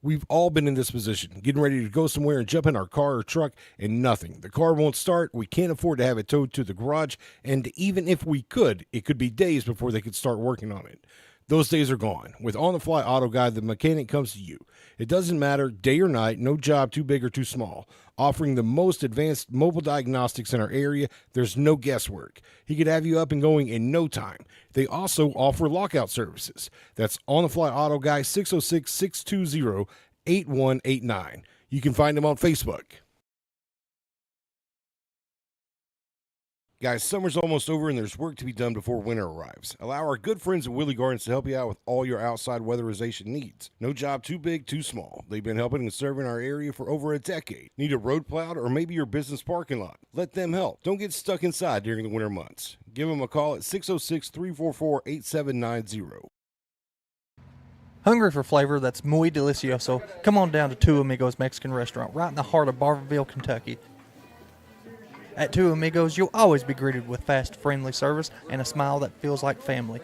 We've all been in this position, getting ready to go somewhere and jump in our car or truck and nothing. The car won't start, we can't afford to have it towed to the garage, and even if we could, it could be days before they could start working on it. Those days are gone. With On the Fly Auto Guide, the mechanic comes to you. It doesn't matter, day or night, no job too big or too small. Offering the most advanced mobile diagnostics in our area, there's no guesswork. He could have you up and going in no time. They also offer lockout services. That's On the Fly Auto Guy, 606-620-8189. You can find him on Facebook. Guys, summer's almost over and there's work to be done before winter arrives. Allow our good friends at Willie Gardens to help you out with all your outside weatherization needs. No job too big, too small. They've been helping and serving our area for over a decade. Need a road plowed or maybe your business parking lot? Let them help. Don't get stuck inside during the winter months. Give them a call at 606-344-8790. Hungry for flavor that's muy delicioso? Come on down to Two Amigos Mexican Restaurant right in the heart of Barberville, Kentucky. At Two Amigos, you'll always be greeted with fast, friendly service and a smile that feels like family.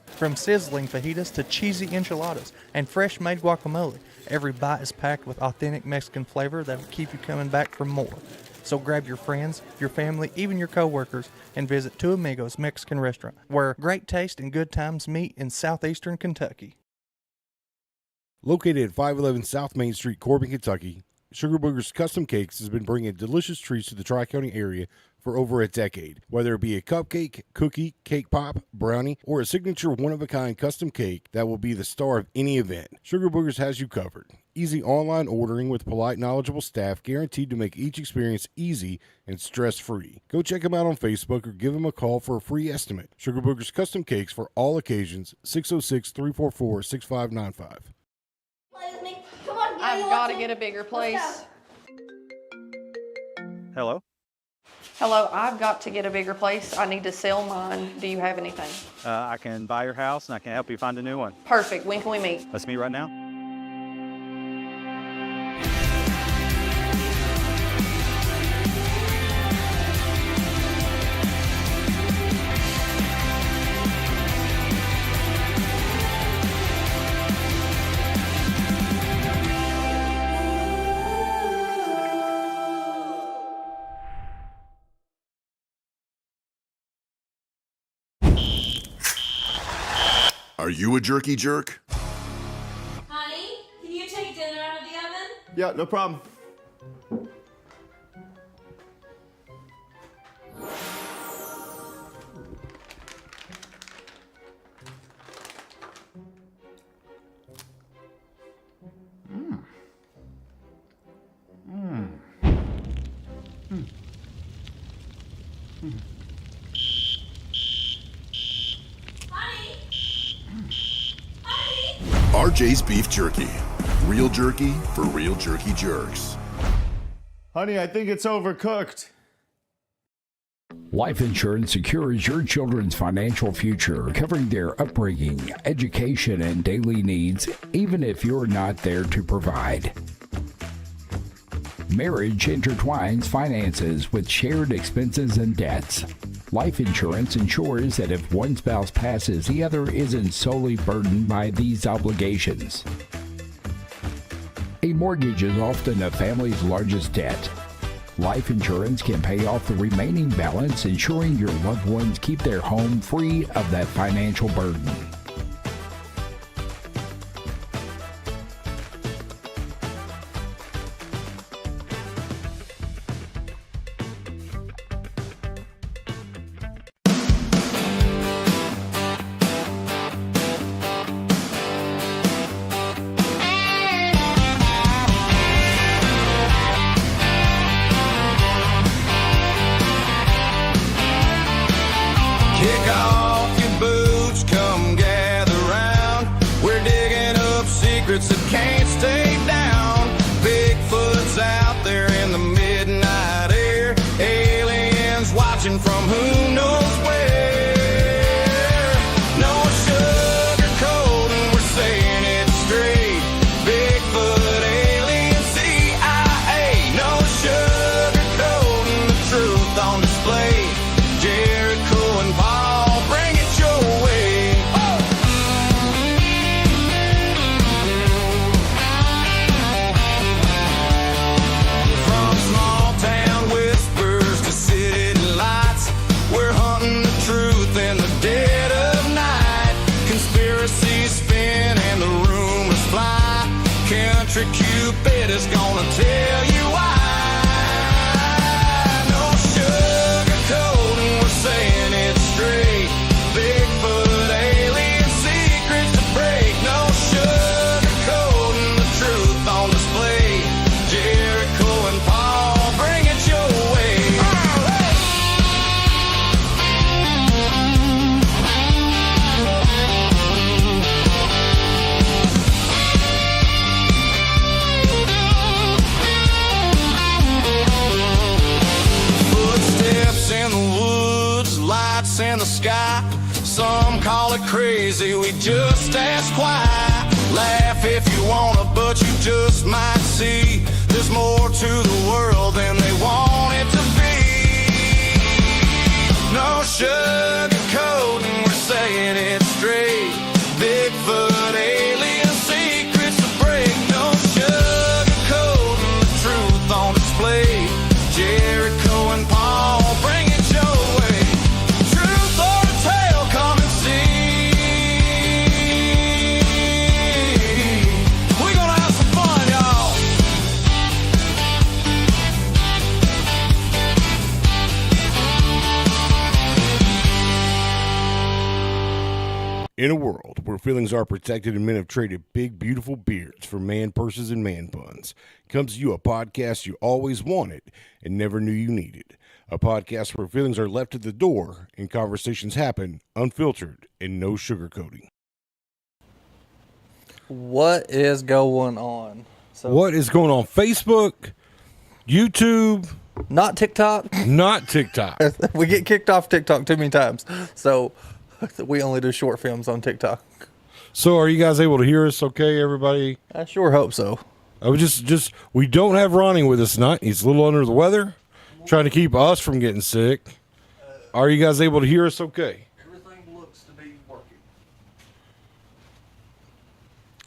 From sizzling fajitas to cheesy enchiladas and fresh-made guacamole, every bite is packed with authentic Mexican flavor that will keep you coming back for more. So grab your friends, your family, even your co-workers, and visit Two Amigos Mexican Restaurant, where great taste and good times meet in southeastern Kentucky. Located at 511 South Main Street, Corbin, Kentucky, Sugar Booger's Custom Cakes has been bringing delicious treats to the Tri-County area for over a decade. Whether it be a cupcake, cookie, cake pop, brownie, or a signature one-of-a-kind custom cake that will be the star of any event, Sugar Boogers has you covered. Easy online ordering with polite, knowledgeable staff guaranteed to make each experience easy and stress-free. Go check them out on Facebook or give them a call for a free estimate. Sugar Boogers Custom Cakes for all occasions, 606-344-6595. I've got to get a bigger place. Hello? Hello, I've got to get a bigger place. I need to sell mine. Do you have anything? I can buy your house and I can help you find a new one. Perfect. When can we meet? Let's meet right now. Are you a jerky jerk? Honey, can you take dinner out of the oven? Yeah, no problem. RJ's Beef Jerky. Real jerky for real jerky jerks. Honey, I think it's overcooked. Life insurance secures your children's financial future, covering their upbringing, education, and daily needs, even if you're not there to provide. Marriage intertwines finances with shared expenses and debts. Life insurance ensures that if one spouse passes, the other isn't solely burdened by these obligations. A mortgage is often a family's largest debt. Life insurance can pay off the remaining balance, ensuring your loved ones keep their home free of that financial burden. Kick off your boots, come gather round. We're digging up secrets that can't stay down. Bigfoot's out there in the midnight air. Aliens watching from who knows where. No sugarcoating, we're saying it straight. Bigfoot, alien, CIA. No sugarcoating, the truth on display. Jericho and Paul, bring it your way. electric Cupid is gonna tell you why. No sugarcoating, we're saying it straight. Bigfoot, alien secrets to break. No sugarcoating, the truth on display. Jericho and Paul, bring it your way. Footsteps in the woods, lights in the sky. Some call it crazy, we just ask why. Laugh if you wanna, but you just might see there's more to the world than they want it to be. No sugarcoating, we're saying it straight. Bigfoot, alien secrets to break. No sugarcoating, the truth on display. Jericho and Paul, bring it your way. Truth or a tale, come and see. We're gonna have some fun, y'all. In a world where feelings are protected and men have traded big, beautiful beards for man purses and man buns, comes to you a podcast you always wanted and never knew you needed. A podcast where feelings are left at the door and conversations happen unfiltered and no sugarcoating. What is going on? So What is going on? Facebook, YouTube, not TikTok. not TikTok. We get kicked off TikTok too many times, so we only do short films on TikTok. So are you guys able to hear us okay, everybody? I sure hope so. I was we don't have Ronnie with us tonight. He's a little under the weather, trying to keep us from getting sick. Are you guys able to hear us okay? Everything looks to be working.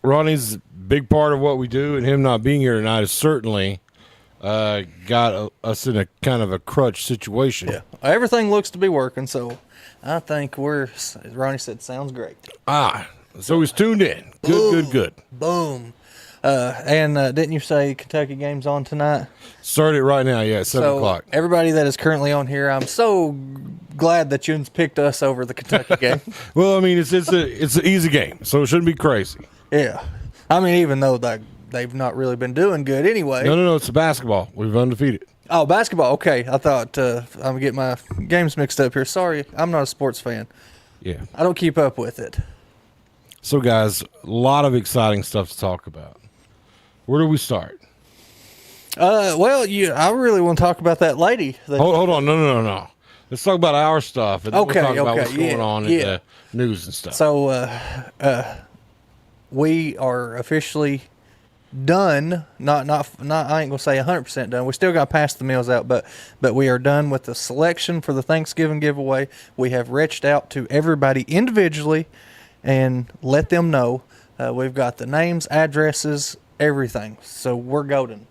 Ronnie's a big part of what we do, and him not being here tonight has certainly got us in a kind of a crutch situation. Yeah, everything looks to be working, so I think as Ronnie said, sounds great. So he's tuned in. Good. Boom. And didn't you say Kentucky game's on tonight? Start it right now, yeah, 7 o'clock. Everybody that is currently on here, I'm so glad that you picked us over the Kentucky game. Well, I mean, it's an easy game, so it shouldn't be crazy. Yeah. I mean, even though they've not really been doing good anyway. No, it's a basketball. We've undefeated. Oh, basketball. Okay. I thought I'm getting my games mixed up here. Sorry. I'm not a sports fan. Yeah. I don't keep up with it. So, guys, a lot of exciting stuff to talk about. Where do we start? Well, I really want to talk about that lady. Hold on. No. Let's talk about our stuff, and then we'll talk about what's yeah, going on in the news and stuff. So, we are officially done. Not. I ain't gonna say 100% done. We still got to pass the meals out, but we are done with the selection for the Thanksgiving giveaway. We have reached out to everybody individually and let them know. We've got the names, addresses, everything. So we're golden.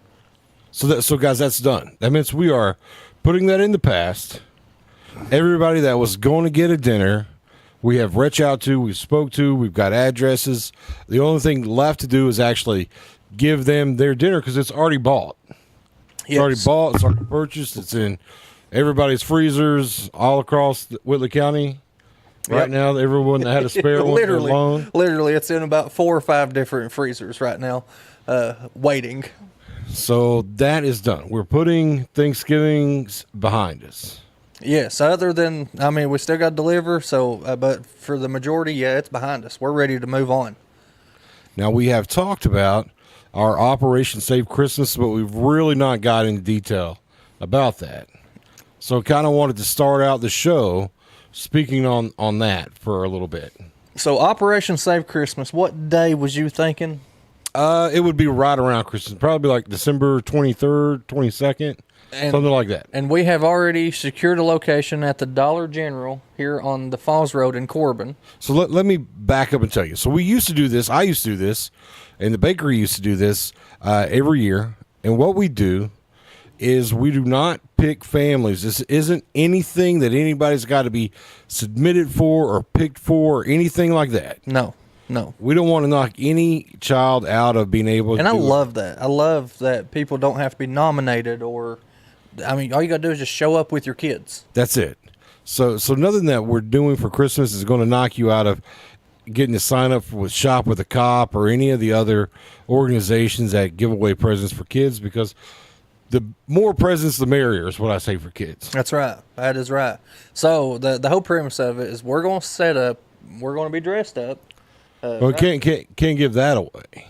So guys, that's done. That means we are putting that in the past. Everybody that was going to get a dinner, we have reached out to, we spoke to, we've got addresses. The only thing left to do is actually give them their dinner because it's already bought. It's already bought. It's already purchased. It's in everybody's freezers all across Whitley County. Right now, everyone that had a spare one alone. Literally, it's in about 4 or 5 different freezers right now, waiting. So that is done. We're putting Thanksgiving's behind us. Yes, other than, we still got to deliver, so, but for the majority, yeah, it's behind us. We're ready to move on. Now, we have talked about our Operation Save Christmas, but we've really not got into detail about that. So kind of wanted to start out the show speaking on that for a little bit. So Operation Save Christmas, what day was you thinking? It would be right around Christmas, probably like December 23rd, 22nd, something like that. And we have already secured a location at the Dollar General here on the Falls Road in Corbin. So let me back up and tell you. So we used to do this. I used to do this, and the bakery used to do this every year. And what we do is we do not pick families. This isn't anything that anybody's got to be submitted for or picked for or anything like that. No. No. We don't want to knock any child out of being able to And I do it. love that. I love that people don't have to be nominated or, I mean, all you got to do is just show up with your kids. That's it. So nothing that we're doing for Christmas is going to knock you out of getting to sign up with Shop with a Cop or any of the other organizations that give away presents for kids, because the more presents, the merrier is what I say for kids. That's right. That is right. So the whole premise of it is we're going to set up, we're going to be dressed up. Well, can't give that away.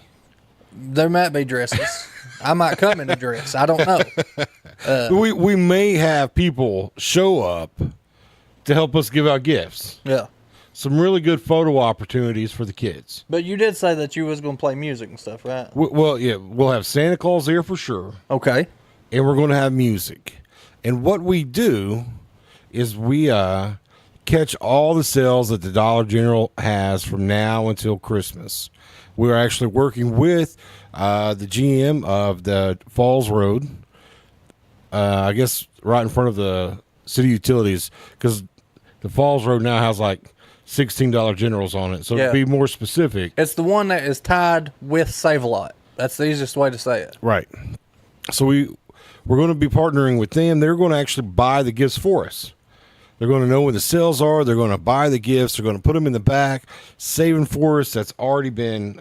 There might be dresses. I might come in a dress. I don't know. We may have people show up to help us give out gifts. Yeah. Some really good photo opportunities for the kids. But you did say that you was going to play music and stuff, right? Well, yeah, we'll have Santa Claus there for sure. Okay. And we're going to have music. And what we do is we catch all the sales that the Dollar General has from now until Christmas. We're actually working with the GM of the Falls Road, I guess right in front of the city utilities, because the Falls Road now has like $16 Generals on it. So Yeah. to be more specific. It's the one that is tied with Save-A-Lot. That's the easiest way to say it. Right. So we're going to be partnering with them. They're going to actually buy the gifts for us. They're going to know where the sales are. They're going to buy the gifts. They're going to put them in the back, saving for us. That's already been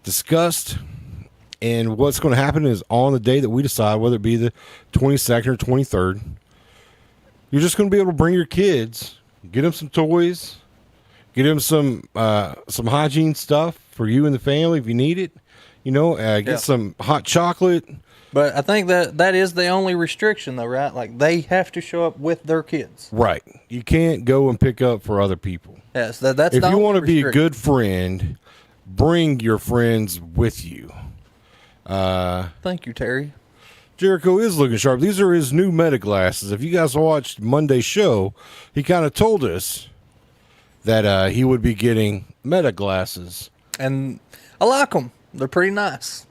discussed. And what's going to happen is on the day that we decide, whether it be the 22nd or 23rd, you're just going to be able to bring your kids, get them some toys, get them some hygiene stuff for you and the family if you need it. You know, get some hot chocolate. But I think that is the only restriction, though, right? Like, they have to show up with their kids. Right. You can't go and pick up for other people. Yes, that's If the you only want to be a restriction. good friend, bring your friends with you. Thank you, Terry. Jericho is looking sharp. These are his new Meta glasses. If you guys watched Monday's show, he kind of told us that he would be getting Meta glasses. And I like them. They're pretty nice.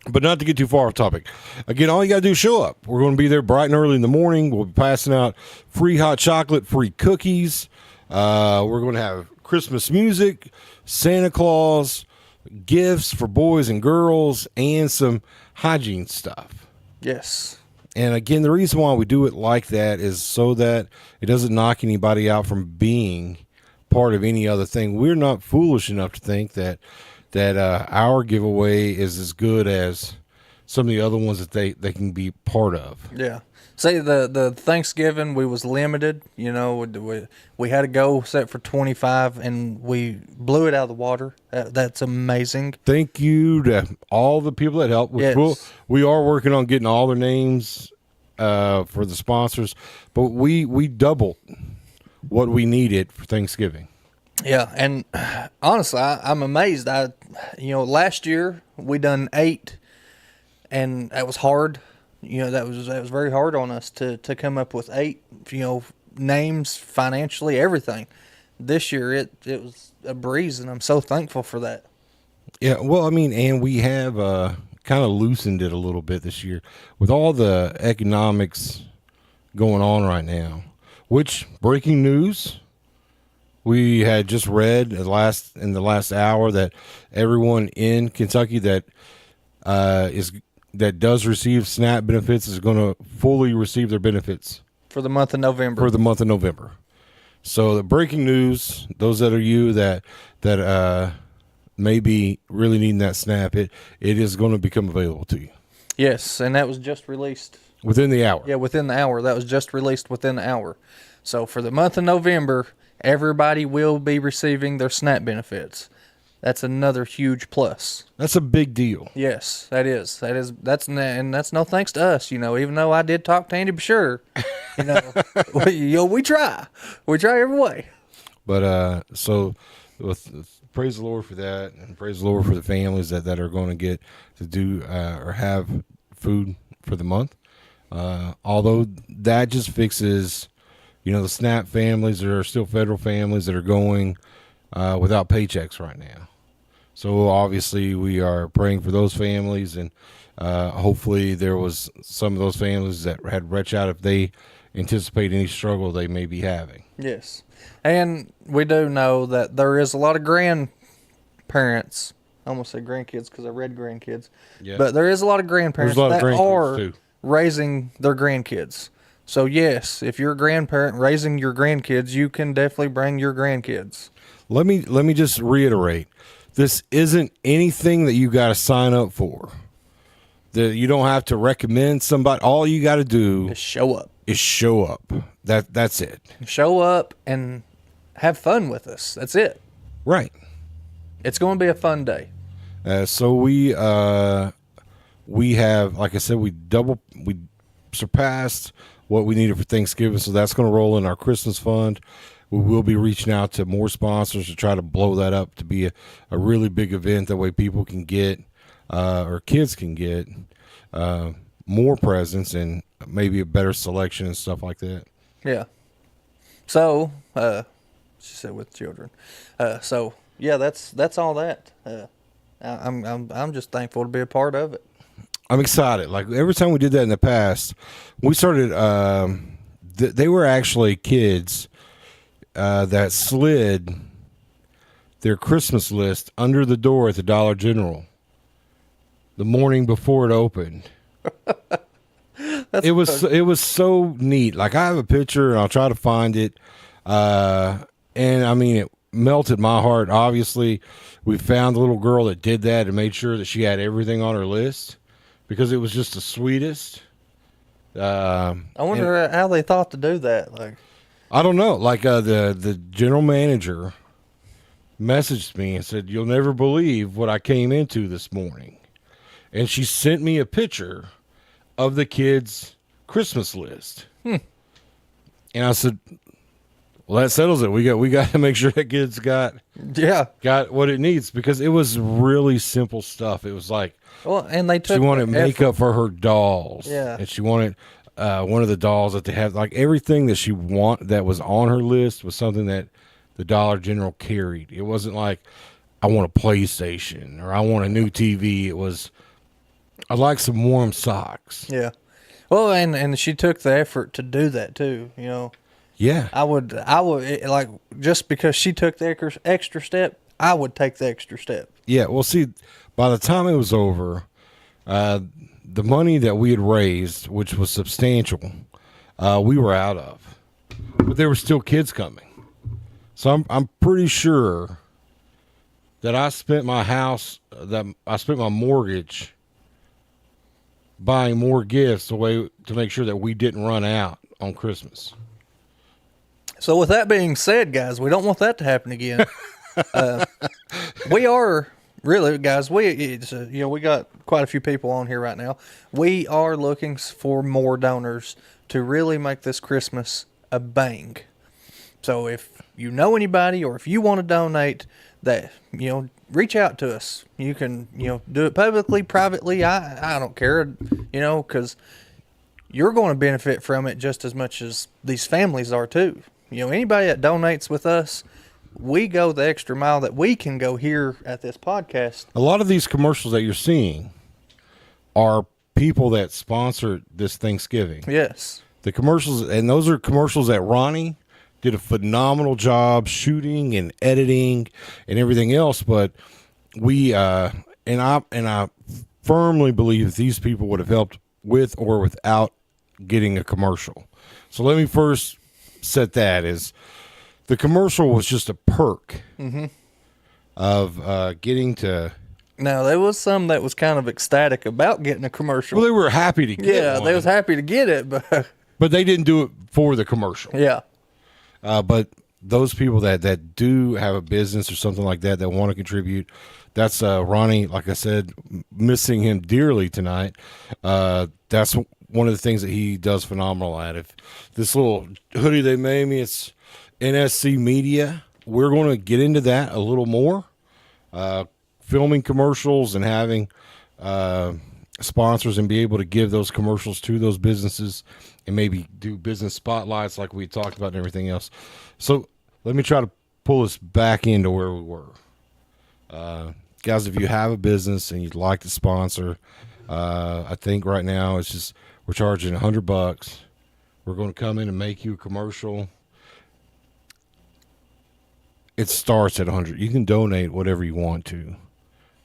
But not to get too far off topic. Again, all you got to do is show up. We're going to be there bright and early in the morning. We'll be passing out free hot chocolate, free cookies. We're going to have Christmas music, Santa Claus, gifts for boys and girls, and some hygiene stuff. Yes. And again, the reason why we do it like that is so that it doesn't knock anybody out from being part of any other thing. We're not foolish enough to think that our giveaway is as good as some of the other ones that they can be part of. Yeah. Say the Thanksgiving, we was limited. You know, we had a goal set for 25, and we blew it out of the water. That's amazing. Thank you to all the people that helped. Yes. We are working on getting all their names for the sponsors, but we doubled what we needed for Thanksgiving. Yeah, and honestly, I'm amazed. Last year we done 8, and that was hard. You know, that was very hard on us to come up with 8. Names, financially, everything. This year it was a breeze, and I'm so thankful for that. Yeah, well, I mean, and we have kind of loosened it a little bit this year with all the economics going on right now. Which, breaking news, we had just read in the last hour that everyone in Kentucky that does receive SNAP benefits is going to fully receive their benefits For the month of November. for the month of November. So the breaking news, those that are you that may be really needing that SNAP, it is going to become available to you Yes, and that was just released. within the hour. Yeah, within the hour. That was just released within the hour. So for the month of November, everybody will be receiving their SNAP benefits. That's another huge plus. That's a big deal. Yes, that is. That's no thanks to us. Even though I did talk to Andy Bashir, we try every way. But so praise the Lord for that, and praise the Lord for the families that are going to get to do or have food for the month. Although that just fixes, the SNAP families. There are still federal families that are going without paychecks right now. So obviously we are praying for those families, and hopefully there was some of those families that had reached out if they anticipate any struggle they may be having. Yes. And we do know that there is a lot of grandparents. I almost said grandkids because I read grandkids. Yeah. But there is a lot of grandparents There's a lot of that grandkids, are too. raising their grandkids. So, yes, if you're a grandparent raising your grandkids, you can definitely bring your grandkids. Let me just reiterate. This isn't anything that you got to sign up for. You don't have to recommend somebody. All you got to do Just show up. is show up. That's it. Show up and have fun with us. That's it. Right. It's going to be a fun day. So we have, like I said, we surpassed what we needed for Thanksgiving. So that's going to roll in our Christmas fund. We will be reaching out to more sponsors to try to blow that up to be a really big event. That way people can get, or kids can get, more presents and maybe a better selection and stuff like that. Yeah. So, she said with children. So yeah, that's all that. I'm just thankful to be a part of it. I'm excited. Like every time we did that in the past, we started. They were actually kids that slid their Christmas list under the door at the Dollar General the morning before it opened. It was so neat. Like I have a picture and I'll try to find it. And I mean, it melted my heart. Obviously, we found the little girl that did that and made sure that she had everything on her list because it was just the sweetest. I wonder how they thought to do that. Like, I don't know. Like the general manager messaged me and said, "You'll never believe what I came into this morning," and she sent me a picture of the kids' Christmas list. And I said, "Well, that settles it. We got to make sure that kid's got what it needs because it was really simple stuff. It was like, well, and they took she wanted the makeup for her dolls, Yeah. and she wanted one of the dolls that they had. Like everything that she that was on her list was something that the Dollar General carried. It wasn't like I want a PlayStation or I want a new TV. It was I like some warm socks. Yeah. Well, and she took the effort to do that too. You know. Yeah. I would like just because she took the extra step, I would take the extra step. Yeah. Well, see, by the time it was over, the money that we had raised, which was substantial, we were out of, but there were still kids coming. So I'm pretty sure that I spent my mortgage buying more gifts to make sure that we didn't run out on Christmas. So with that being said, guys, we don't want that to happen again. We are really, guys. We got quite a few people on here right now. We are looking for more donors to really make this Christmas a bang. So if you know anybody or if you want to donate, that reach out to us. You can do it publicly, privately. I don't care, because you're going to benefit from it just as much as these families are too. Anybody that donates with us, we go the extra mile that we can go here at this podcast. A lot of these commercials that you're seeing are people that sponsor this Thanksgiving. Yes. The commercials, and those are commercials that Ronnie did a phenomenal job shooting and editing and everything else. But I firmly believe that these people would have helped with or without getting a commercial. So let me first set that as the commercial was just a perk of getting to. Now there was some that was kind of ecstatic about getting a commercial. Well, they were happy to get one, they was happy to get it, but they didn't do it for the commercial. Yeah. But those people that do have a business or something like that want to contribute, that's Ronnie. Like I said, missing him dearly tonight. That's one of the things that he does phenomenal at. If this little hoodie they made me, it's NSC Media. We're going to get into that a little more, filming commercials and having sponsors and be able to give those commercials to those businesses and maybe do business spotlights like we talked about and everything else. So let me try to pull us back into where we were. Guys, if you have a business and you'd like to sponsor, I think right now it's just we're charging $100 We're going to come in and make you a commercial. It starts at 100. You can donate whatever you want to.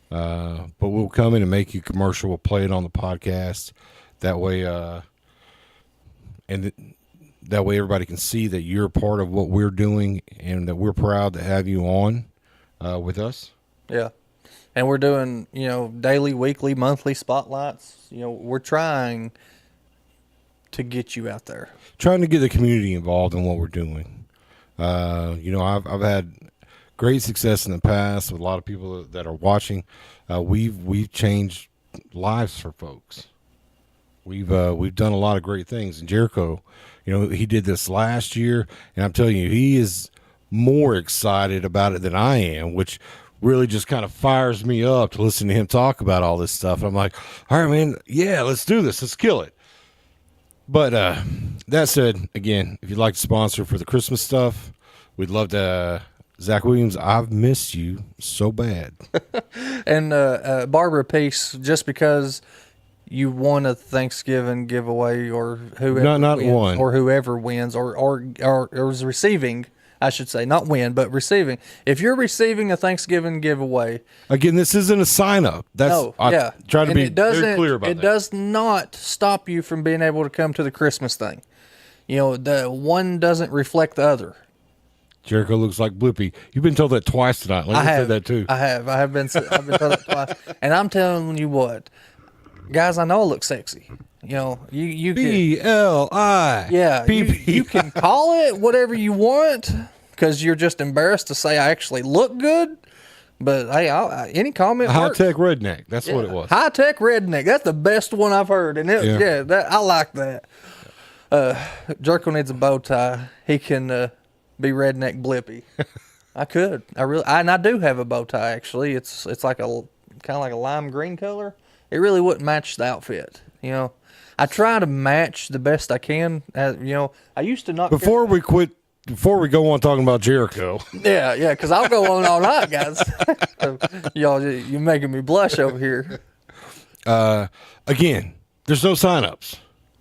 But we'll come in and make you a commercial. We'll play it on the podcast. That way, that way everybody can see that you're part of what we're doing and that we're proud to have you on with us. Yeah. And we're doing, daily, weekly, monthly spotlights. We're trying to get you out there. Trying to get the community involved in what we're doing. I've had great success in the past with a lot of people that are watching. We've changed lives for folks. We've done a lot of great things. And Jericho, he did this last year, and I'm telling you, he is more excited about it than I am, which really just kind of fires me up to listen to him talk about all this stuff. And I'm like, all right, man, yeah, let's do this. Let's kill it. But that said, again, if you'd like to sponsor for the Christmas stuff, we'd love to. Zach Williams, I've missed you so bad. And Barbara Peace, just because you won a Thanksgiving giveaway or whoever not wins, won. or whoever wins or is receiving, I should say, not win, but receiving. If you're receiving a Thanksgiving giveaway, Again, this isn't a sign up. I try to and be very clear about it that. does not stop you from being able to come to the Christmas thing. The one doesn't reflect the other. Jericho looks like Blippi. You've been told that twice tonight. Let me say that too. I've been told that twice. And I'm telling you what, guys, I know I look sexy. You can, BLI. yeah, you can call it whatever you want because you're just embarrassed to say I actually look good. But hey, any comment High works. tech redneck. That's what it was. High tech redneck. That's the best one I've heard, and I like that. Jerko needs a bow tie. He can be redneck Blippy. I could. I do have a bow tie actually. It's like kind of like a lime green color. It really wouldn't match the outfit. I try to match the best I can. I used to not. Before we go on talking about Jericho, Yeah, because I'll go on all night, guys. You're making me blush over here. again, there's no signups.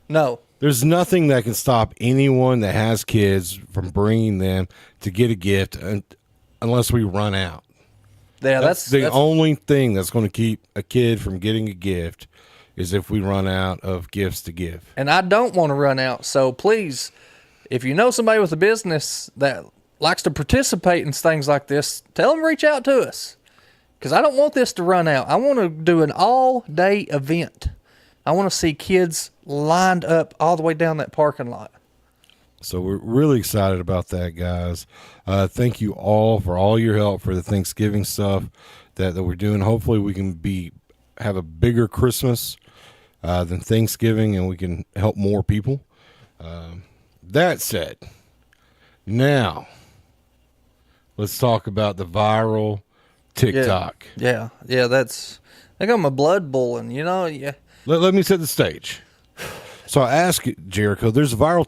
No. There's nothing that can stop anyone that has kids from bringing them to get a gift unless we run out. Yeah, That's the only thing that's going to keep a kid from getting a gift is if we run out of gifts to give. And I don't want to run out. So please, if you know somebody with a business that likes to participate in things like this, tell them to reach out to us. Because I don't want this to run out. I want to do an all-day event. I want to see kids lined up all the way down that parking lot. So we're really excited about that, guys. Thank you all for all your help for the Thanksgiving stuff that we're doing. Hopefully we can have a bigger Christmas than Thanksgiving, and we can help more people. That said, now let's talk about the viral TikTok. Yeah, I got my blood boiling, Yeah. Let me set the stage. So I asked Jericho, there's a viral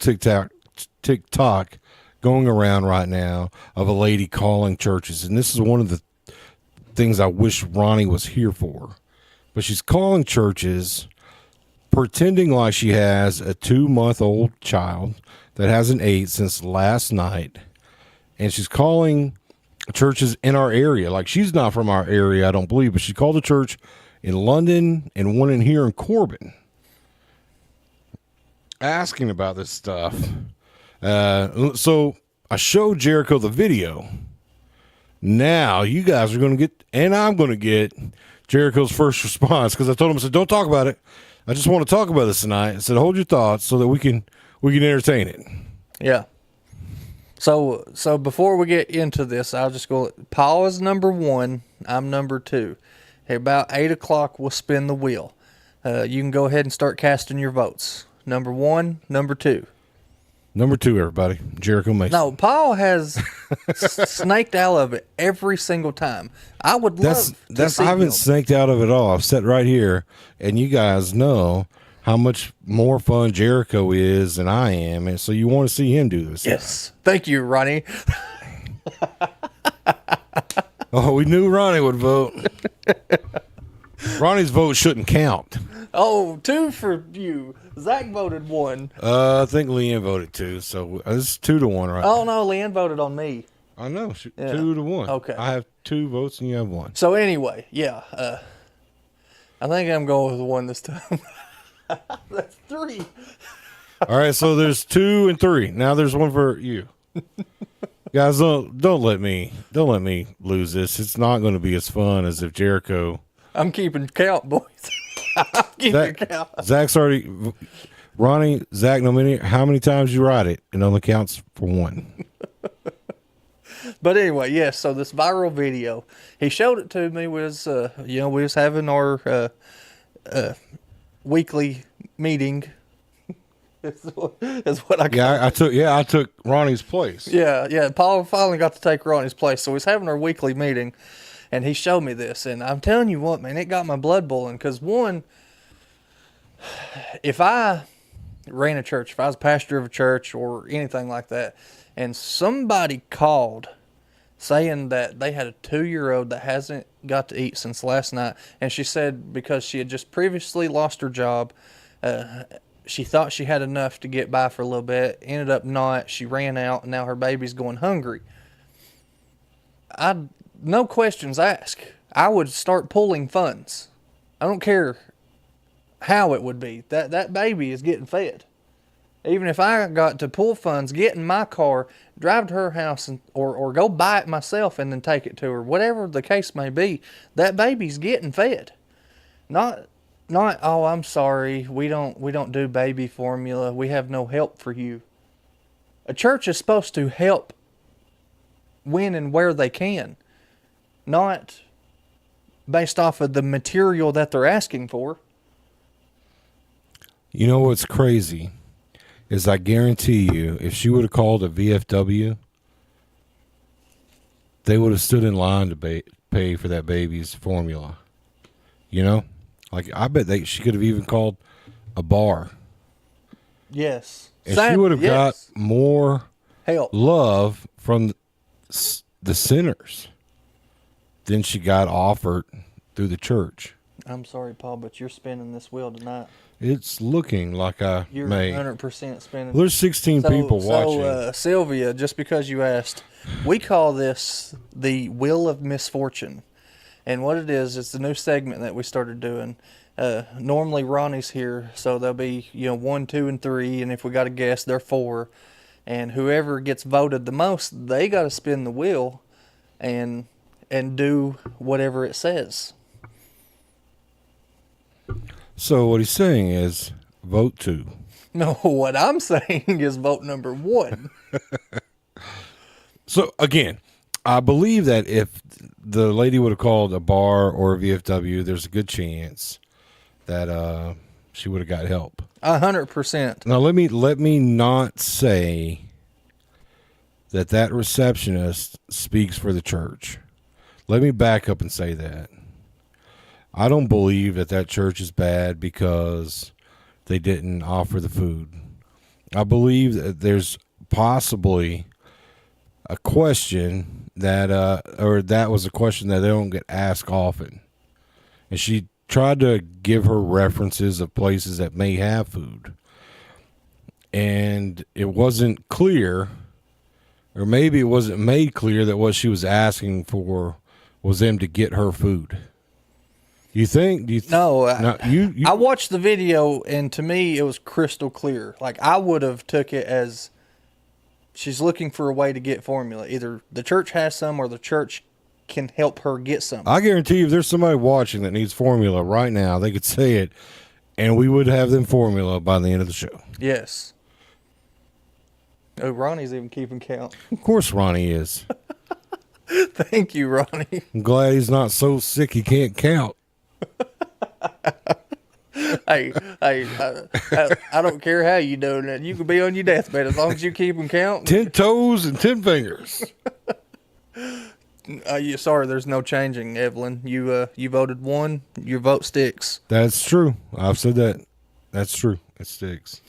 TikTok going around right now of a lady calling churches. And this is one of the things I wish Ronnie was here for. But she's calling churches, pretending like she has a 2-month-old child that hasn't ate since last night. And she's calling churches in our area. Like, she's not from our area, I don't believe, but she called a church in London and one in here in Corbin, asking about this stuff. So I showed Jericho the video. Now you guys are going to get, and I'm going to get Jericho's first response, because I told him, I said, don't talk about it. I just want to talk about this tonight. I said, hold your thoughts so that we can entertain it. Yeah. So before we get into this, I'll just go. Paul is number 1. I'm number 2. At about 8 o'clock, we'll spin the wheel. You can go ahead and start casting your votes. Number 1, number 2. Number 2, everybody. Jericho Mason. No, Paul has snaked out of it every single time. I would love to see I haven't him. snaked out of it all. I've sat right here, and you guys know how much more fun Jericho is than I am, and so you want to see him do this. Yes. Thank you, Ronnie. Oh, we knew Ronnie would vote. Ronnie's vote shouldn't count. Oh, 2 for you. Zach voted 1. I think Leanne voted 2, so it's 2-1 right Oh now. no, Leanne voted on me. I know, Yeah. 2-1. Okay. I have 2 votes and you have 1. So anyway, yeah, I think I'm going with 1 this time. That's 3. All right, so there's 2 and 3. Now there's 1 for you. Guys, don't let me lose this. It's not going to be as fun as if Jericho. I'm keeping count, boys. I'm keeping count. Zach's already. Ronnie, Zach, no matter how many times you write it, it only counts for 1. But anyway, yes. So this viral video, he showed it to me. Was we was having our weekly meeting. is what I call it. I took Ronnie's place. Yeah. Paul finally got to take Ronnie's place. So he's having our weekly meeting, and he showed me this. And I'm telling you what, man, it got my blood boiling. Because one, if I ran a church, if I was pastor of a church or anything like that, and somebody called saying that they had a 2-year-old that hasn't got to eat since last night, and she said because she had just previously lost her job, she thought she had enough to get by for a little bit, ended up not. She ran out, and now her baby's going hungry. No questions asked. I would start pulling funds. I don't care how it would be. That baby is getting fed. Even if I got to pull funds, get in my car, drive to her house, or go buy it myself and then take it to her, whatever the case may be, that baby's getting fed. Not oh, I'm sorry, we don't do baby formula. We have no help for you. A church is supposed to help when and where they can, not based off of the material that they're asking for. You know what's crazy is I guarantee you, if she would have called a VFW, they would have stood in line to pay for that baby's formula. You know? Like, I bet she could have even called a bar. Yes. And she would have got more help, love from the sinners than she got offered through the church. I'm sorry, Paul, but you're spinning this wheel tonight. It's looking like You're may. 100% spinning. There's 16 people watching. So, Sylvia, just because you asked, we call this the Wheel of Misfortune. And what it is, it's the new segment that we started doing. Normally Ronnie's here, so there'll be 1, 2, and 3, and if we got a guest, they're 4. And whoever gets voted the most, they got to spin the wheel and do whatever it says. So what he's saying is vote 2. No, what I'm saying is vote number 1. So again, I believe that if the lady would have called a bar or a VFW, there's a good chance that she would have got help. 100%. Now let me not say that receptionist speaks for the church. Let me back up and say that. I don't believe that church is bad because they didn't offer the food. I believe that there's possibly a question that was a question that they don't get asked often. And she tried to give her references of places that may have food. And it wasn't clear, or maybe it wasn't made clear, that what she was asking for was them to get her food. No, I watched the video, and to me, it was crystal clear. Like, I would have took it as she's looking for a way to get formula. Either the church has some, or the church can help her get some. I guarantee you, if there's somebody watching that needs formula right now, they could say it, and we would have them formula by the end of the show. Yes. Oh, Ronnie's even keeping count. Of course Ronnie is. Thank you, Ronnie. I'm glad he's not so sick he can't count. Hey, I don't care how you doing it. You can be on your deathbed as long as you keep them count. 10 toes and 10 fingers. Sorry, there's no changing, Evelyn. You voted 1. Your vote sticks. That's true. I've said that. That's true. It sticks.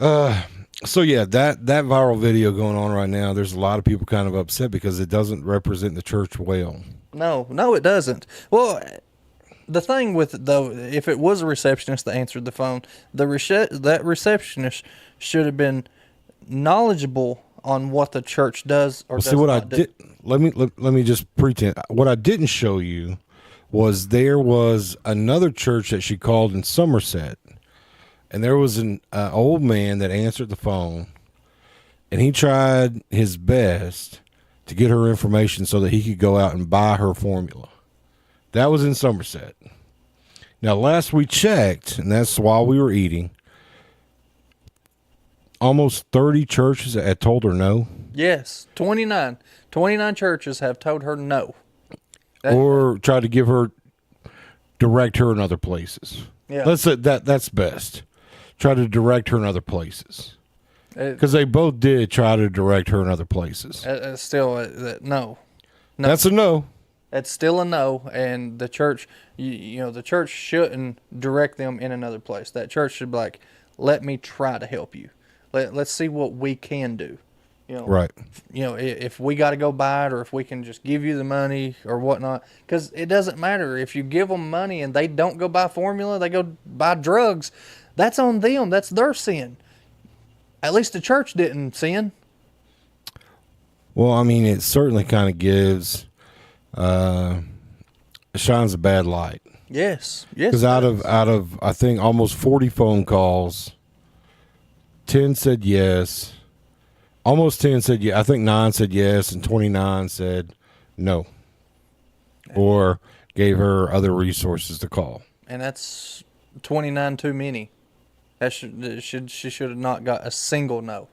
So yeah, that viral video going on right now, there's a lot of people kind of upset because it doesn't represent the church well. No, it doesn't. Well, the thing with though, if it was a receptionist that answered the phone, that receptionist should have been knowledgeable on what the church does or Well, does see what I not do. did. Let me just pretend. What I didn't show you was there was another church that she called in Somerset, and there was an old man that answered the phone, and he tried his best to get her information so that he could go out and buy her formula. That was in Somerset. Now, last we checked, and that's while we were eating, almost 30 churches had told her no. Yes, 29 churches have told her no. Or try to direct her in other places. Yeah. Let's say that's best. Try to direct her in other places. Because they both did try to direct her in other places. Still, no. That's a no. It's still a no, and the church, the church shouldn't direct them in another place. That church should be like, let me try to help you. Let's see what we can do. Right. If we got to go buy it, or if we can just give you the money or whatnot, because it doesn't matter if you give them money and they don't go buy formula, they go buy drugs. That's on them. That's their sin. At least the church didn't sin. Well, I mean, it certainly kind of gives, shines a bad light. Yes. Because out of I think almost 40 phone calls, 10 said yes. Almost 10 said yeah. I think 9 said yes, and 29 said no, or gave her other resources to call. And that's 29 too many. She should have not got a single no.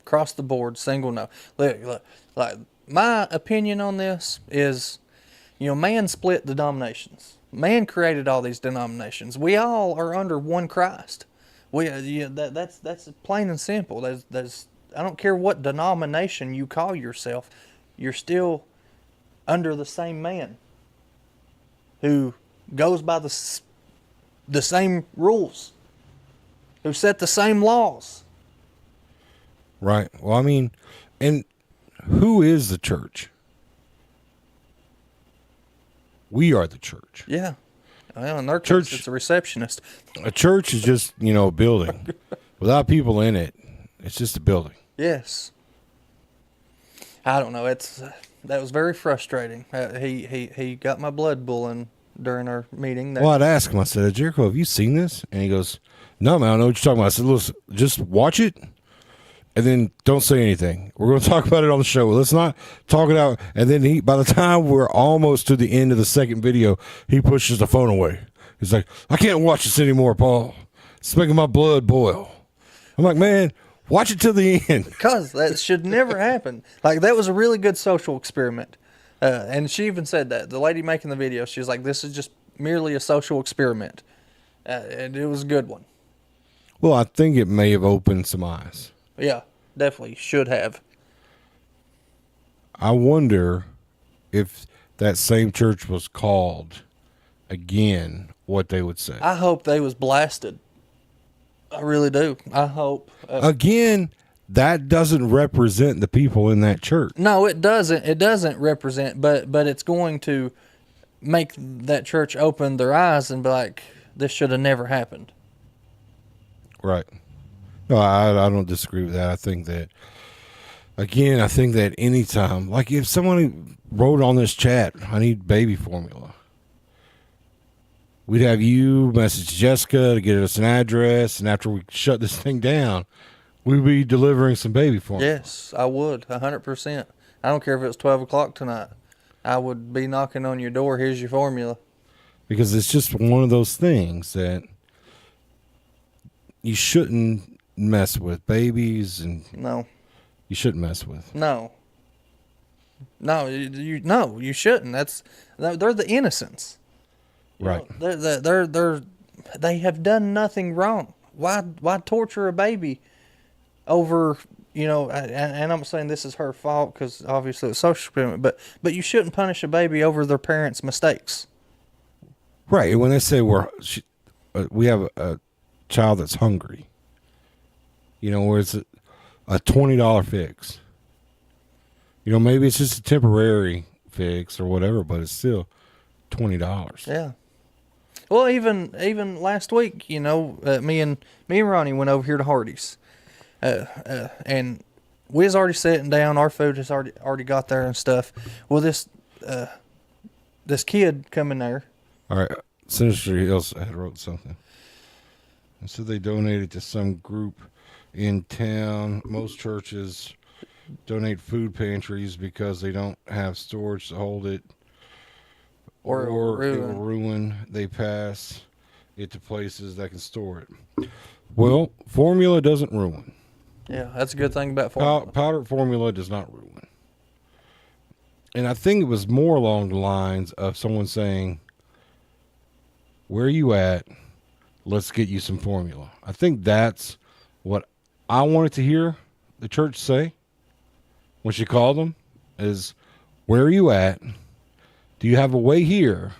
Across the board, single no. Look, like my opinion on this is, man split denominations. Man created all these denominations. We all are under one Christ. That's plain and simple. There's I don't care what denomination you call yourself, you're still under the same man who goes by the same rules, who set the same laws. Right. Well, I mean, and who is the church? We are the church. Yeah. Well, in their Church- case, it's a receptionist. A church is just, a building. Without people in it, it's just a building. Yes. I don't know. That was very frustrating. He got my blood boiling during our meeting. Well, I'd ask him, I said, Jericho, have you seen this? And he goes, no, man, I don't know what you're talking about. I said, listen, just watch it and then don't say anything. We're going to talk about it on the show. Let's not talk it out. And then by the time we're almost to the end of the second video, he pushes the phone away. He's like, I can't watch this anymore, Paul. It's making my blood boil. I'm like, man, watch it till the end. Because that should never happen. Like, that was a really good social experiment. And she even said that. The lady making the video, she was like, this is just merely a social experiment. And it was a good one. Well, I think it may have opened some eyes. Yeah, definitely should have. I wonder if that same church was called again, what they would say. I hope they was blasted. I really do. I hope. Again, that doesn't represent the people in that church. No, it doesn't. It doesn't represent, but it's going to make that church open their eyes and be like, this should have never happened. Right. No, I don't disagree with that. I think that anytime, like if someone wrote on this chat, I need baby formula, we'd have you message Jessica to get us an address, and after we shut this thing down, we'd be delivering some baby formula. Yes, I would, 100%. I don't care if it was 12 o'clock tonight. I would be knocking on your door, here's your formula. Because it's just one of those things that you shouldn't mess with. Babies, and No. you shouldn't mess with. No, you shouldn't. They're the innocents. Right. They have done nothing wrong. Why torture a baby over, and I'm saying this is her fault because obviously it's social experiment, but you shouldn't punish a baby over their parents' mistakes. Right. When they say we have a child that's hungry, where it's a $20 fix. Maybe it's just a temporary fix or whatever, but it's still $20. Yeah. Well, even last week, you know, me and Ronnie went over here to Hardee's, and we was already sitting down. Our food has already got there and stuff. Well, this kid come in there. All right. Sinister Hills had wrote something. And so they donated to some group in town. Most churches donate food pantries because they don't have storage to hold it. Or it will it will ruin. They pass it to places that can store it. Well, formula doesn't ruin. Yeah, that's a good thing about formula. Powdered formula does not ruin. And I think it was more along the lines of someone saying, where are you at? Let's get you some formula. I think that's what I wanted to hear the church say when she called them is, where are you at? Do you have a way here?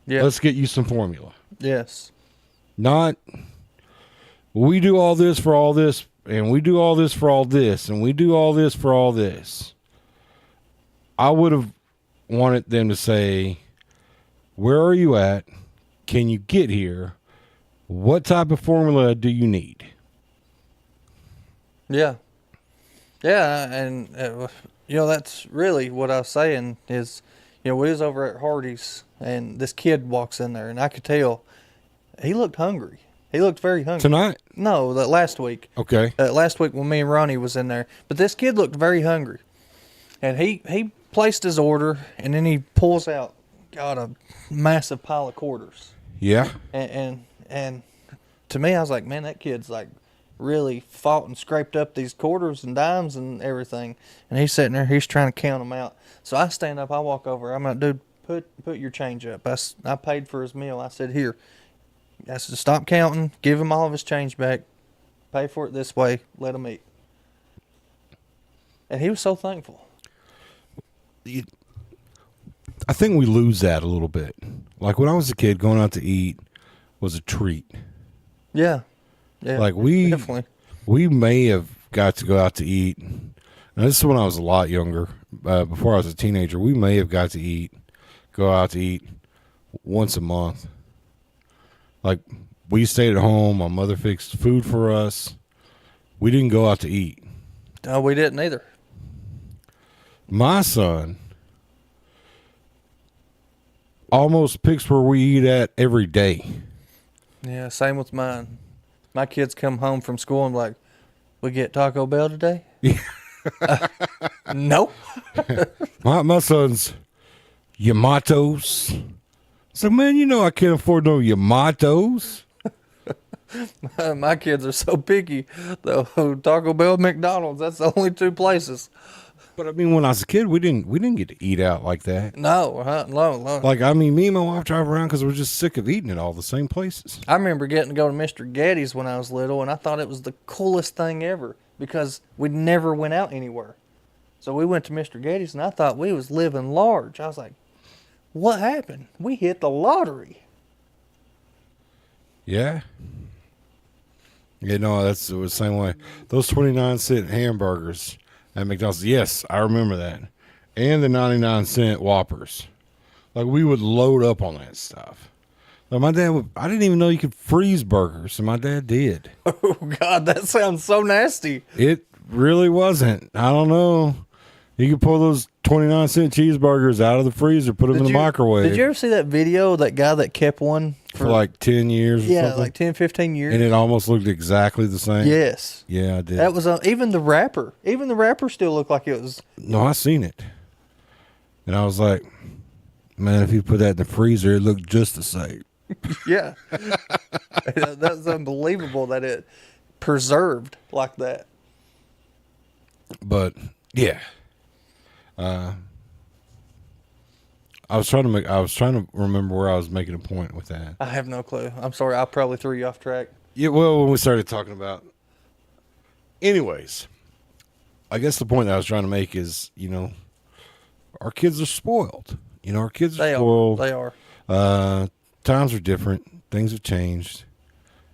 Yeah. Let's get you some formula. Yes. Not, we do all this for all this, and we do all this for all this, and we do all this for all this. I would have wanted them to say, where are you at? Can you get here? What type of formula do you need? Yeah. Yeah, and you know, that's really what I was saying is, you know, we was over at Hardee's and this kid walks in there and I could tell he looked hungry. He looked very hungry. Tonight? No, that last week. Okay. Last week when me and Ronnie was in there. But this kid looked very hungry. And he placed his order and then he pulls out, got a massive pile of quarters. Yeah. And to me, I was like, man, that kid's like really fought and scraped up these quarters and dimes and everything. And he's sitting there, he's trying to count them out. So I stand up, I walk over, I'm like, dude, put your change up. I paid for his meal. I said, here. I said, stop counting, give him all of his change back, pay for it this way, let him eat. And he was so thankful. I think we lose that a little bit. Like when I was a kid, going out to eat was a treat. Yeah. Yeah. Like we may have got to go out to eat. Now this is when I was a lot younger. Before I was a teenager, we may have got to go out to eat once a month. Like we stayed at home. My mother fixed food for us. We didn't go out to eat. No, we didn't either. My son almost picks where we eat at every day. Yeah, same with mine. My kids come home from school and like, we get Taco Bell today? Yeah. No. my son's Yamatos. So, man, you know I can't afford no Yamatos. My kids are so picky. The Taco Bell, McDonald's, that's the only two places. But I mean, when I was a kid, we didn't get to eat out like that. No. Like, I mean, me and my wife drive around because we're just sick of eating at all the same places. I remember getting to go to Mr. Getty's when I was little, and I thought it was the coolest thing ever because we never went out anywhere. So we went to Mr. Getty's, and I thought we was living large. I was like, what happened? We hit the lottery. Yeah. Yeah, no, it was the same way. Those 29-cent hamburgers at McDonald's, yes, I remember that. And the 99-cent Whoppers. Like, we would load up on that stuff. Like my dad I didn't even know you could freeze burgers, and my dad did. Oh, God, that sounds so nasty. It really wasn't. I don't know. You could pull those 29-cent cheeseburgers out of the freezer, put them in the microwave. Did you ever see that video, that guy that kept one? For like 10 years or something? Yeah, like 10, 15 years. And it almost looked exactly the same? Yes. Yeah, I did. That was even the wrapper. Even the wrapper still looked like it was. No, I seen it. And I was like, man, if you put that in the freezer, it looked just the same. Yeah. That's unbelievable that it preserved like that. But, yeah. I was trying to remember where I was making a point with that. I have no clue. I'm sorry. I probably threw you off track. Yeah, well, when we started talking about... Anyways, I guess the point that I was trying to make is, you know, our kids are spoiled. You know, our kids are spoiled. They are. Times are different. Things have changed.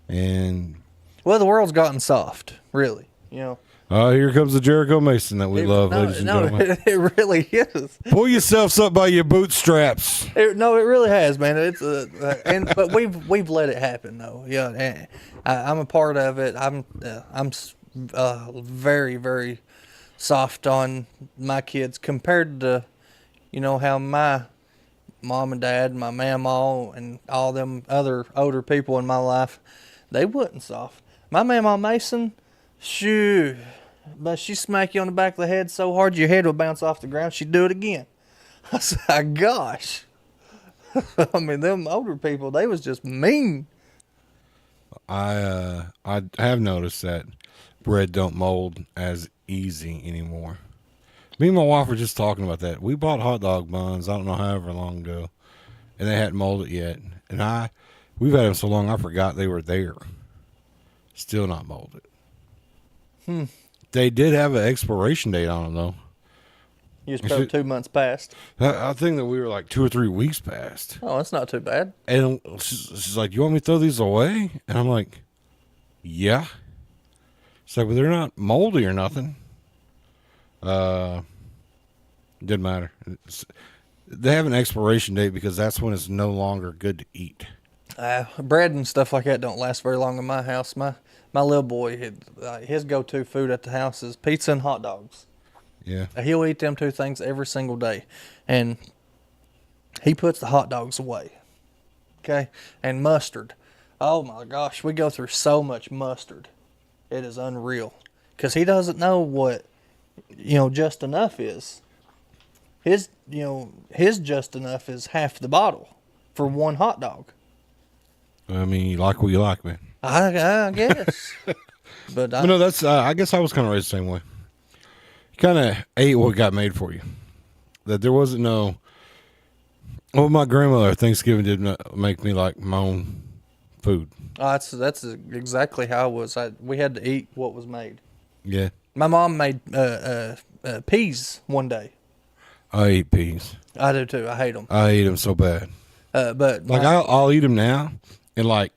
And... Well, the world's gotten soft, really. You know. Here comes the Jericho Mason that we love, ladies and gentlemen. it really is. Pull yourselves up by your bootstraps. It really has, man. It's but we've let it happen though. Yeah, and I'm a part of it. I'm very, very soft on my kids compared to, how my mom and dad, my mamaw, and all them other older people in my life, they wasn't soft. My mamaw Mason, shoo, but she smack you on the back of the head so hard your head would bounce off the ground. She'd do it again. I said, gosh. I mean, them older people, they was just mean. I have noticed that bread don't mold as easy anymore. Me and my wife were just talking about that. We bought hot dog buns, I don't know however long ago, and they hadn't molded yet. And we've had them so long I forgot they were there. Still not molded. They did have an expiration date on them though. You was probably 2 months past. I think that we were like 2 or 3 weeks past. Oh, that's not too bad. And she's like, "You want me to throw these away?" And I'm like, "Yeah." She's like, "Well, they're not moldy or nothing." Didn't matter. They have an expiration date because that's when it's no longer good to eat. Bread and stuff like that don't last very long in my house. My little boy, his go-to food at the house is pizza and hot dogs. Yeah. He'll eat them 2 things every single day. And he puts the hot dogs away. Okay? And mustard. Oh my gosh, we go through so much mustard. It is unreal. Because he doesn't know what, just enough is. His just enough is half the bottle for one hot dog. I mean, you like what you like, man. I guess. But No, that's, I guess I was kind of raised the same way. You kind of ate what got made for you. That there wasn't no. Well, my grandmother at Thanksgiving did not make me like my own food. that's exactly how it was. We had to eat what was made. Yeah. My mom made peas one day. I eat peas. I do too. I hate them. I eat them so bad. But Like I'll eat them now in like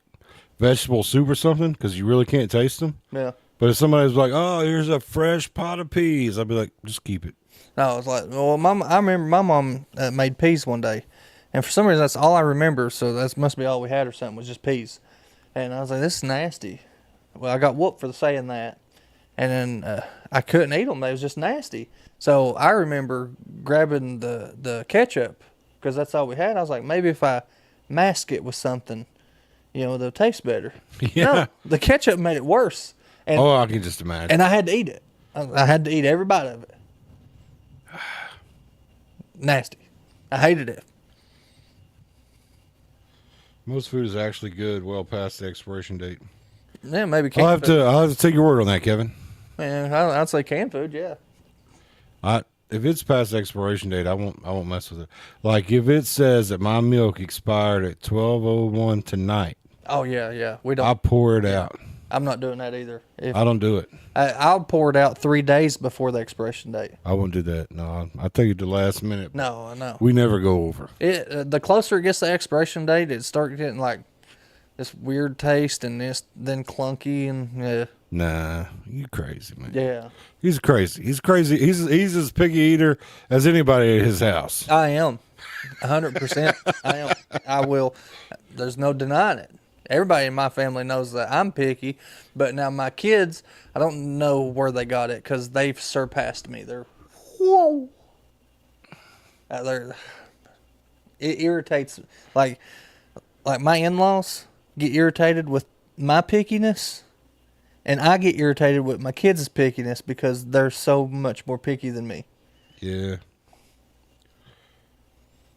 vegetable soup or something because you really can't taste them. yeah. But if somebody was like, "Oh, here's a fresh pot of peas," I'd be like, "Just keep it." No, it's like, well, I remember my mom made peas one day, and for some reason that's all I remember. So that must be all we had or something was just peas, and I was like, "This is nasty." Well, I got whooped for saying that, and then I couldn't eat them. They was just nasty. So I remember grabbing the ketchup because that's all we had. I was like, maybe if I mask it with something, they'll taste better. Yeah. No, the ketchup made it worse. And, I can just imagine. and I had to eat it. I had to eat every bite of it. Nasty. I hated it. Most food is actually good well past the expiration date. Yeah, maybe I'll canned food. have to take your word on that, Kevin. Yeah, I'd say canned food, yeah. If it's past the expiration date, I won't mess with it. Like if it says that my milk expired at 12:01 tonight, Oh, yeah. We I don't. pour it out. I'm not doing that either. I don't do it. I'll pour it out 3 days before the expiration date. I won't do that. No, I take it to the last minute. No, no. We never go over. The closer it gets to the expiration date, it starts getting like this weird taste and then clunky and Nah, you crazy, man. yeah. He's crazy. He's crazy. He's as picky eater as anybody at his house. I am 100%. I am. I will. There's no denying it. Everybody in my family knows that I'm picky, but now my kids, I don't know where they got it because they've surpassed me. Whoa. It irritates. Like my in-laws get irritated with my pickiness, and I get irritated with my kids' pickiness because they're so much more picky than me. Yeah.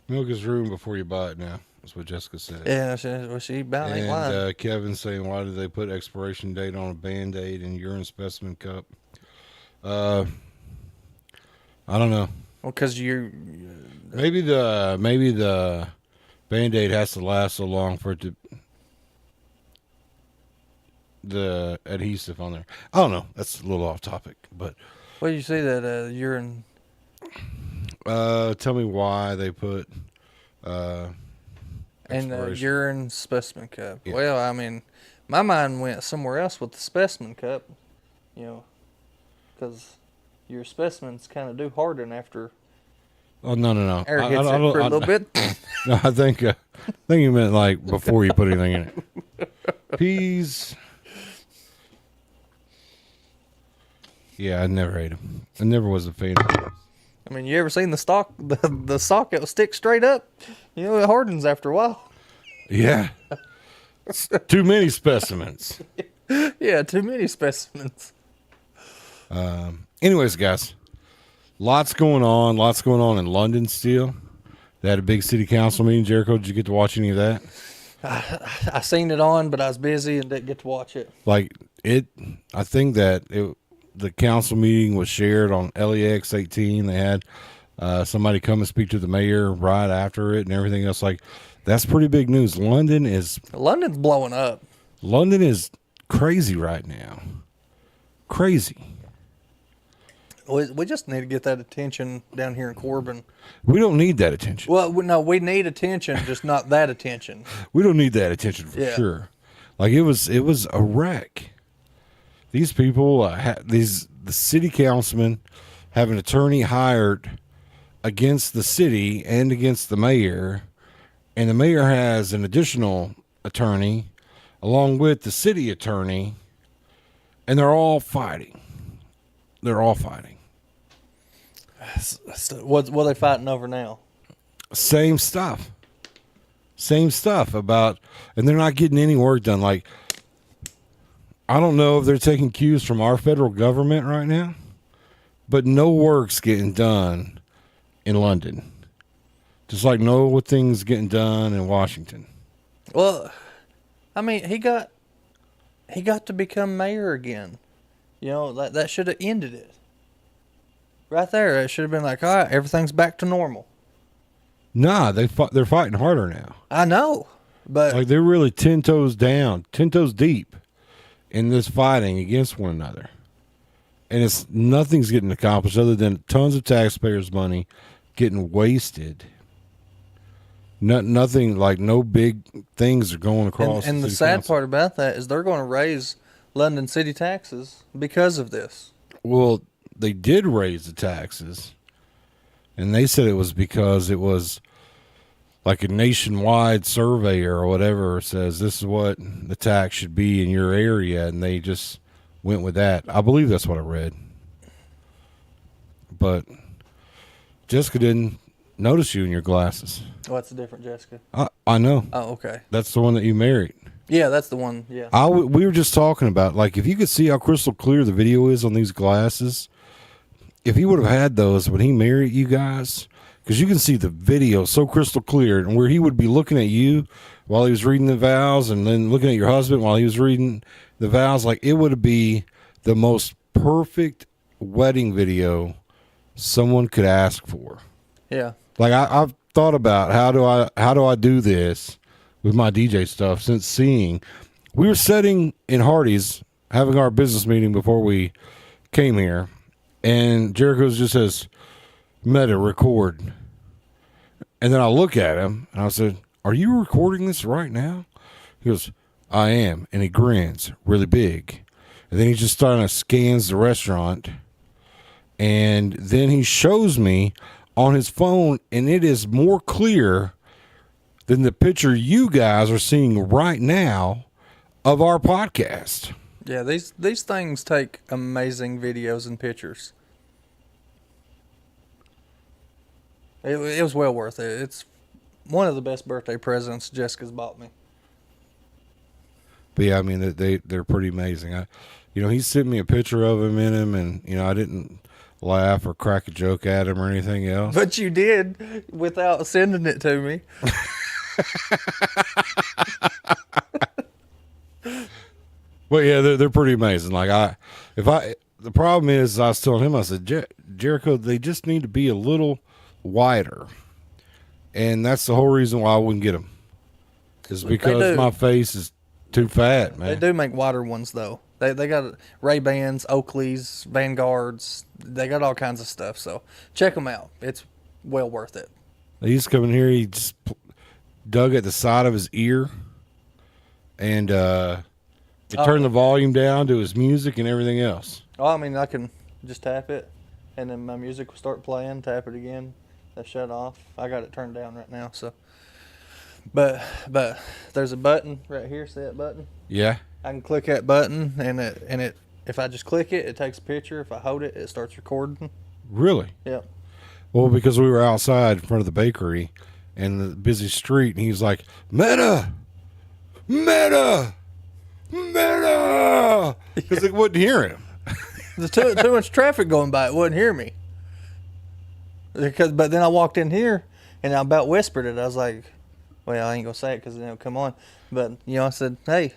Milk is ruined before you buy it now. That's what Jessica said. Yeah, she about ain't lying. And Kevin's saying, why did they put expiration date on a Band-Aid and urine specimen cup? I don't know. Well, because Maybe the Band-Aid has to last so long for it to the adhesive on there. I don't know. That's a little off topic, but what did you say that urine? tell me why they put And the expiration. urine specimen cup. Yeah. Well, I mean, my mind went somewhere else with the specimen cup, because your specimens kind of do harden after Oh no! air hits it for a little bit. No, I think you meant like before you put anything in it. Peas. Yeah, I never ate them. I never was a fan of them. I mean, you ever seen the sock that will stick straight up? You know, it hardens after a while. Yeah. Too many specimens. Yeah, too many specimens. Anyways, guys, lots going on in London still. They had a big city council meeting. Jericho, did you get to watch any of that? I seen it on, but I was busy and didn't get to watch it. I think that the council meeting was shared on LEX 18. They had somebody come and speak to the mayor right after it and everything else. Like, that's pretty big news. London's blowing up. London is crazy right now. Crazy. We just need to get that attention down here in Corbin. We don't need that attention. Well, no, we need attention, just not that attention. We don't need that attention for sure. Like, it was a wreck. These people, the city councilmen have an attorney hired against the city and against the mayor, and the mayor has an additional attorney along with the city attorney, and they're all fighting. What are they fighting over now? Same stuff about, and they're not getting any work done. Like, I don't know if they're taking cues from our federal government right now, but no work's getting done in London. Just like no things getting done in Washington. Well, I mean, he got to become mayor again. You know, that should have ended it. Right there, it should have been like, all right, everything's back to normal. Nah, they're fighting harder now. I know, but like they're really 10 toes deep in this fighting against one another, and nothing's getting accomplished other than tons of taxpayers' money getting wasted. Nothing, like no big things are going across. And the sad part about that is they're going to raise London city taxes because of this. Well, they did raise the taxes, and they said it was because it was like a nationwide survey or whatever says this is what the tax should be in your area, and they just went with that. I believe that's what I read. But Jessica didn't notice you in your glasses. What's the difference, Jessica? I know. Oh, okay. That's the one that you married. Yeah, that's the one. Yeah. We were just talking about, like, if you could see how crystal clear the video is on these glasses, if he would have had those when he married you guys, because you can see the video so crystal clear, and where he would be looking at you while he was reading the vows and then looking at your husband while he was reading the vows, like, it would be the most perfect wedding video someone could ask for. Yeah. Like, I've thought about how do I do this with my DJ stuff since seeing. We were sitting in Hardee's having our business meeting before we came here, and Jericho just says, Meta, record. And then I look at him, and I said, are you recording this right now? He goes, I am. And he grins really big. And then he just kind of scans the restaurant, and then he shows me on his phone, and it is more clear than the picture you guys are seeing right now of our podcast. Yeah, these things take amazing videos and pictures. It was well worth it. It's one of the best birthday presents Jessica's bought me. But yeah, I mean, they're pretty amazing. He sent me a picture of him in them, and I didn't laugh or crack a joke at him or anything else. But you did without sending it to me. But yeah, they're pretty amazing. Like the problem is, I was telling him, I said, Jericho, they just need to be a little wider, and that's the whole reason why I wouldn't get them. Is because my face is too fat, man. They do make wider ones though. They got Ray-Bans, Oakleys, Vanguards. They got all kinds of stuff. So check them out. It's well worth it. He used to come in here. He just dug at the side of his ear, and he turned the volume down to his music and everything else. Oh, I mean, I can just tap it, and then my music will start playing. Tap it again, that shut off. I got it turned down right now, so. But there's a button right here. See that button? Yeah. I can click that button, and it if I just click it, it takes a picture. If I hold it, it starts recording. Really? Yep. Well, because we were outside in front of the bakery and the busy street, and he's like, Meta! Meta! Meta! Because it wouldn't hear him. There's too much traffic going by. It wouldn't hear me. But then I walked in here, and I about whispered it. I was like, well, I ain't going to say it because it'll come on. But, I said, hey,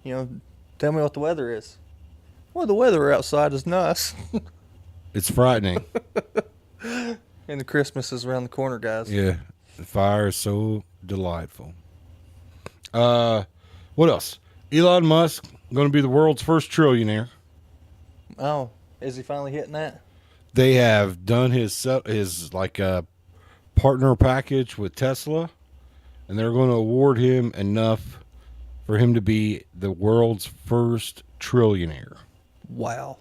tell me what the weather is. Well, the weather outside is nice. It's frightening. And the Christmas is around the corner, guys. Yeah. The fire is so delightful. What else? Elon Musk going to be the world's first trillionaire. Oh, is he finally hitting that? They have done his like partner package with Tesla, and they're going to award him enough for him to be the world's first trillionaire. Wow.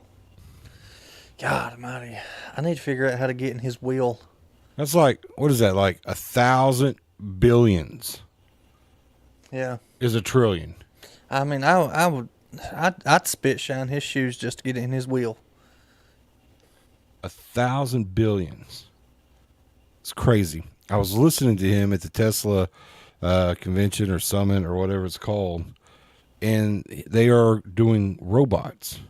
God almighty. I need to figure out how to get in his wheel. That's like, what is that? Like 1,000 billions Yeah. is a trillion. I mean, I'd spit shine his shoes just to get in his wheel. 1,000 billions. It's crazy. I was listening to him at the Tesla convention or summit or whatever it's called, and they are doing robots.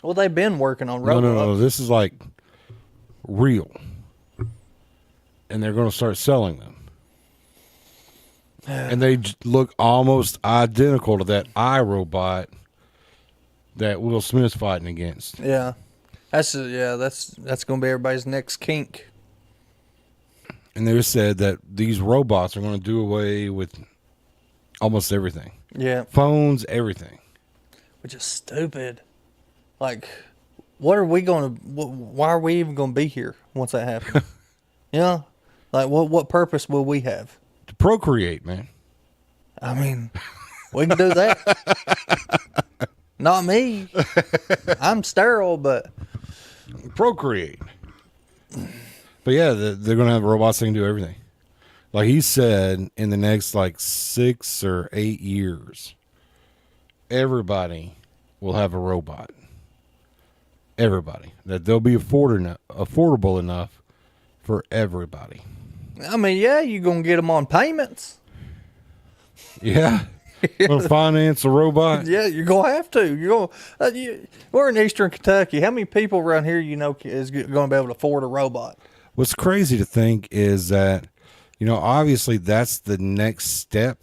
Well, they've been working on robots. No. This is like real, and they're going to start selling them. And they look almost identical to that iRobot that Will Smith's fighting against. Yeah. That's going to be everybody's next kink. And they said that these robots are going to do away with almost everything. Yeah. Phones, everything. Which is stupid. Like, what are we going to, why are we even going to be here once that happens? Like, what purpose will we have? To procreate, man. I mean, we can do that. Not me. I'm sterile, but Procreate. But yeah, they're going to have robots that can do everything. Like he said, in the next like 6 or 8 years, everybody will have a robot. Everybody. That they'll be affordable enough for everybody. I mean, yeah, you're going to get them on payments. Yeah. Want to finance a robot? Yeah, you're going to have to. You're going. We're in Eastern Kentucky. How many people around here is going to be able to afford a robot? What's crazy to think is that, obviously that's the next step,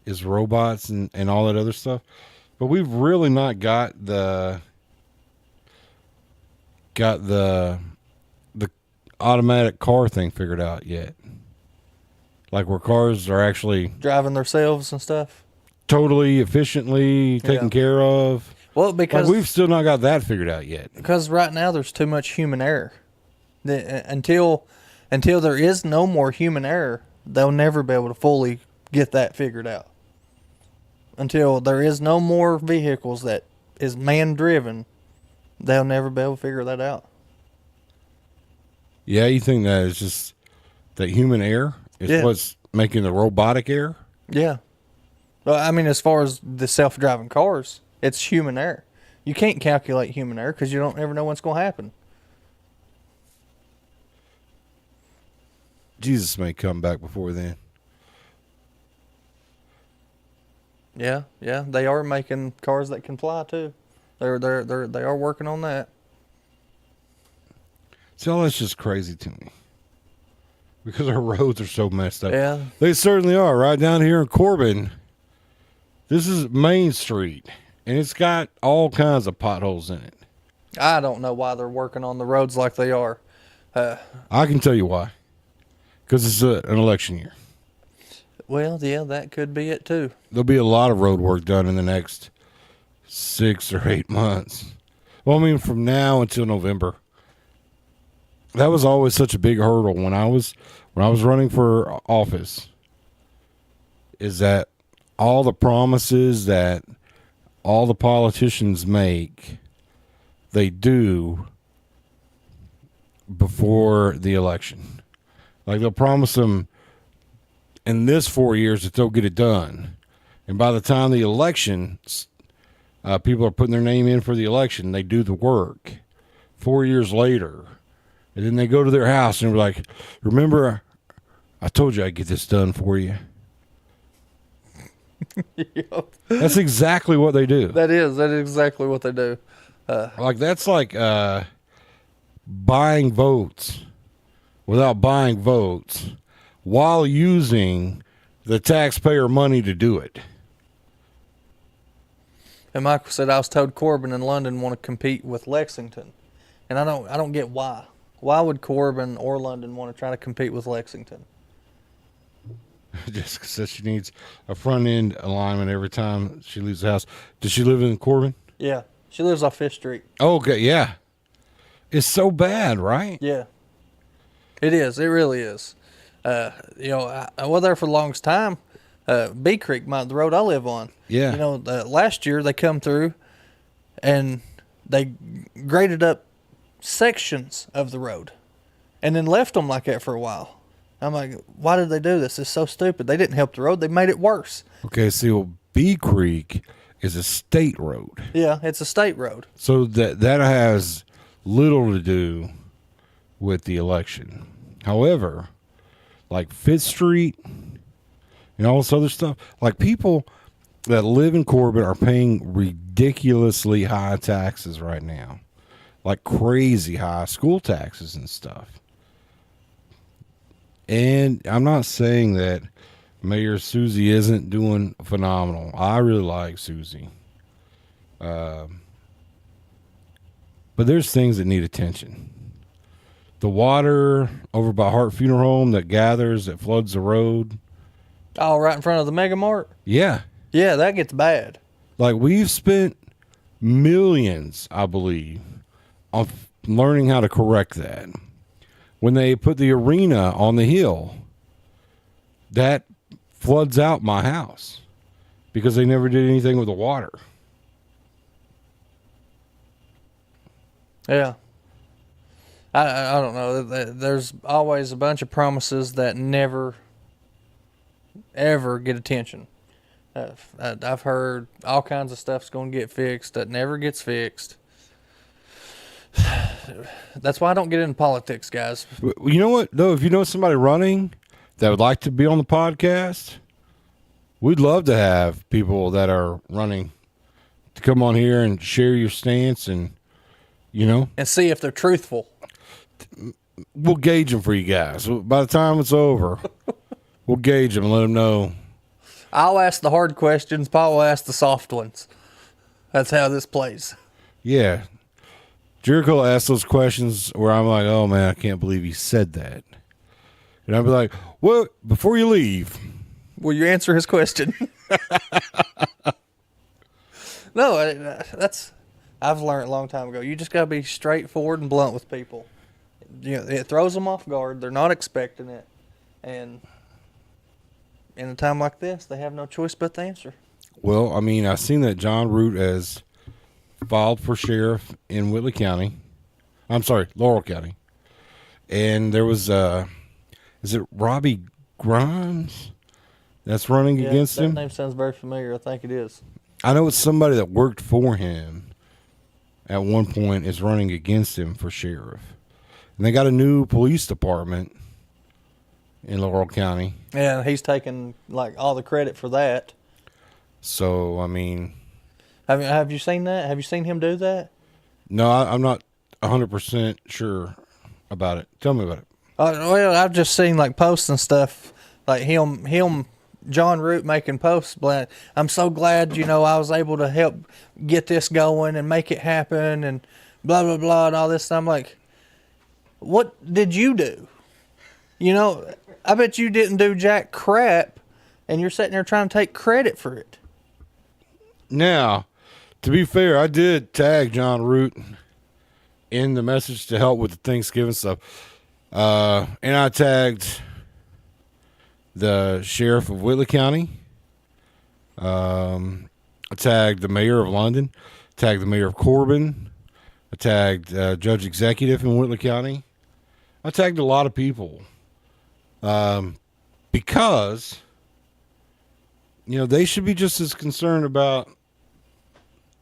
is robots and all that other stuff. But we've really not got the automatic car thing figured out yet. Like where cars are actually Driving themselves and stuff. totally efficiently taken care of. Well, because we've still not got that figured out yet. Because right now there's too much human error. Until there is no more human error, they'll never be able to fully get that figured out. Until there is no more vehicles that is man-driven, they'll never be able to figure that out. Yeah, you think that it's just that human error is what's making the robotic error? Yeah. Well, I mean, as far as the self-driving cars, it's human error. You can't calculate human error because you don't ever know what's going to happen. Jesus may come back before then. Yeah, they are making cars that can fly too. They are working on that. See, all that's just crazy to me. Because our roads are so messed up. Yeah. They certainly are. Right down here in Corbin, this is Main Street, and it's got all kinds of potholes in it. I don't know why they're working on the roads like they are. I can tell you why. Because it's an election year. Well, yeah, that could be it too. There'll be a lot of road work done in the next 6 or 8 months. Well, I mean, from now until November. That was always such a big hurdle when I was running for office. Is that all the promises that all the politicians make, they do before the election. Like they'll promise them in this 4 years that they'll get it done. And by the time the election, people are putting their name in for the election, they do the work 4 years later. And then they go to their house and they're like, remember, I told you I'd get this done for you. Yep. That's exactly what they do. That is exactly what they do. That's like buying votes without buying votes while using the taxpayer money to do it. And Michael said, I was told Corbyn and London want to compete with Lexington. And I don't get why. Why would Corbyn or London want to try to compete with Lexington? Just because she needs a front end alignment every time she leaves the house. Does she live in Corbin? Yeah. She lives off 5th Street. Oh, okay, yeah. It's so bad, right? Yeah. It is. It really is. I was there for the longest time. Bee Creek, the road I live on. Yeah. Last year they come through and they graded up sections of the road and then left them like that for a while. I'm like, why did they do this? It's so stupid. They didn't help the road. They made it worse. Okay, see, well, Bee Creek is a state road. Yeah, it's a state road. So that has little to do with the election. However, like 5th Street and all this other stuff, like people that live in Corbin are paying ridiculously high taxes right now. Like crazy high school taxes and stuff. And I'm not saying that Mayor Susie isn't doing phenomenal. I really like Susie. But there's things that need attention. The water over by Hart Funeral Home that gathers, that floods the road. Oh, right in front of the Mega Mart? Yeah. Yeah, that gets bad. Like we've spent millions, I believe, on learning how to correct that. When they put the arena on the hill, that floods out my house because they never did anything with the water. Yeah. I don't know. There's always a bunch of promises that never, ever get attention. I've heard all kinds of stuff's going to get fixed that never gets fixed. That's why I don't get into politics, guys. You know what, though? If you know somebody running that would like to be on the podcast, we'd love to have people that are running to come on here and share your stance and, and see if they're truthful. We'll gauge them for you guys. By the time it's over, we'll gauge them and let them know. I'll ask the hard questions. Paul will ask the soft ones. That's how this plays. Yeah. Jericho asks those questions where I'm like, oh, man, I can't believe he said that. And I'll be like, well, before you leave. Will you answer his question? No, I've learned a long time ago. You just got to be straightforward and blunt with people. It throws them off guard. They're not expecting it. And in a time like this, they have no choice but to answer. Well, I mean, I've seen that John Root has filed for sheriff in Whitley County. I'm sorry, Laurel County. And there was, is it Robbie Grimes that's running against him? That name sounds very familiar. I think it is. I know it's somebody that worked for him at one point is running against him for sheriff. And they got a new police department in Laurel County. Yeah, he's taking all the credit for that. So, I mean, have you seen that? Have you seen him do that? No, I'm not 100% sure about it. Tell me about it. Well, I've just seen posts and stuff like him, John Root making posts. But I'm so glad, I was able to help get this going and make it happen and blah blah blah and all this. And I'm like, what did you do? I bet you didn't do jack crap, and you're sitting there trying to take credit for it. Now, to be fair, I did tag John Root in the message to help with the Thanksgiving stuff. And I tagged the sheriff of Whitley County. I I tagged the mayor of London, tagged the mayor of Corbin, I tagged Judge Executive in Whitley County. I tagged a lot of people because, you know, they should be just as concerned about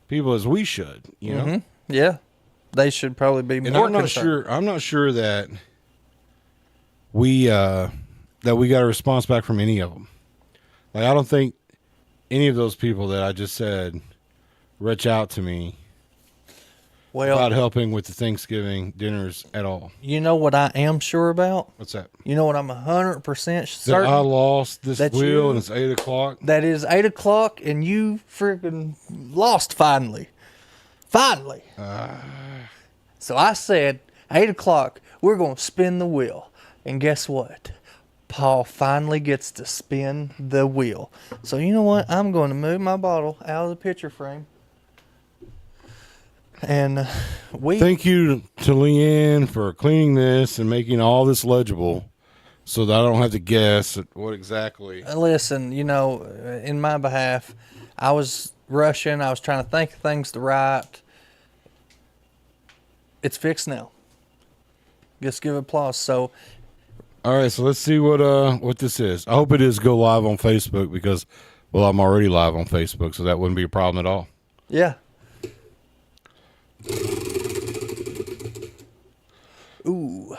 people as we should, you know? Yeah. They should probably be And more I'm not concerned. sure. I'm not sure that we got a response back from any of them. Like, I don't think any of those people that I just said reach out to me Well, about helping with the Thanksgiving dinners at all. you know what I am sure about? What's that? You know what I'm 100% That certain? I lost this that wheel you- and it's 8:00. That is 8 o'clock and you freaking lost finally. Finally. So I said, 8 o'clock, we're going to spin the wheel. And guess what? Paul finally gets to spin the wheel. So you know what? I'm going to move my bottle out of the picture frame. And Thank you to Leanne for cleaning this and making all this legible so that I don't have to guess at what exactly. listen, you know, in my behalf, I was rushing. I was trying to think of things to write. It's fixed now. Just give applause. So, All right, so let's see what this is. I hope it is go live on Facebook because, well, I'm already live on Facebook, so that wouldn't be a problem at all. yeah. Ooh.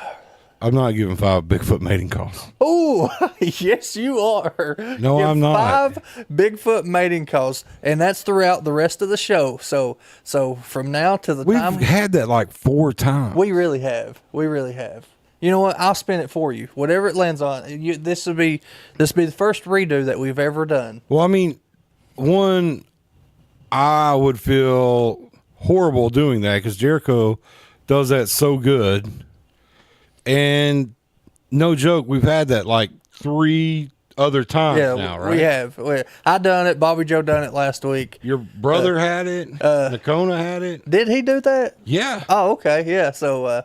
I'm not giving 5 Bigfoot mating calls. Ooh, yes, you are. No, Give I'm not. 5 Bigfoot mating calls, and that's throughout the rest of the show. So from now to the We've time had that like 4 times. we really have. You know what? I'll spin it for you. Whatever it lands on. This will be the first redo that we've ever done. Well, I mean, one, I would feel horrible doing that because Jericho does that so good. And no joke, we've had that like 3 other times now, right? we have. I done it. Bobby Joe done it last week. Your brother had it. Nakona had it. Did he do that? Yeah. Oh, okay. Yeah. So,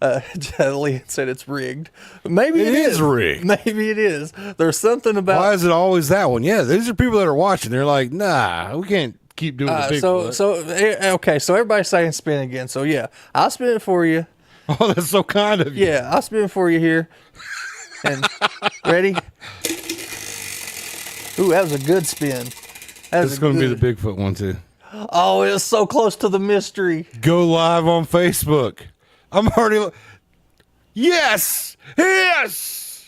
Leanne said it's rigged. Maybe It is rigged. Maybe it is. There's something about. Why is it always that one? Yeah, these are people that are watching. They're like, nah, we can't keep doing the Bigfoot. Okay. So everybody's saying spin again. So yeah, I'll spin it for you. Oh, that's so kind of you. Yeah, I'll spin it for you here. And ready? Ooh, that was a good spin. That was It's going to be good- the Bigfoot one too. Oh, it was so close to the mystery. Go live on Facebook. I'm already. Yes! Yes!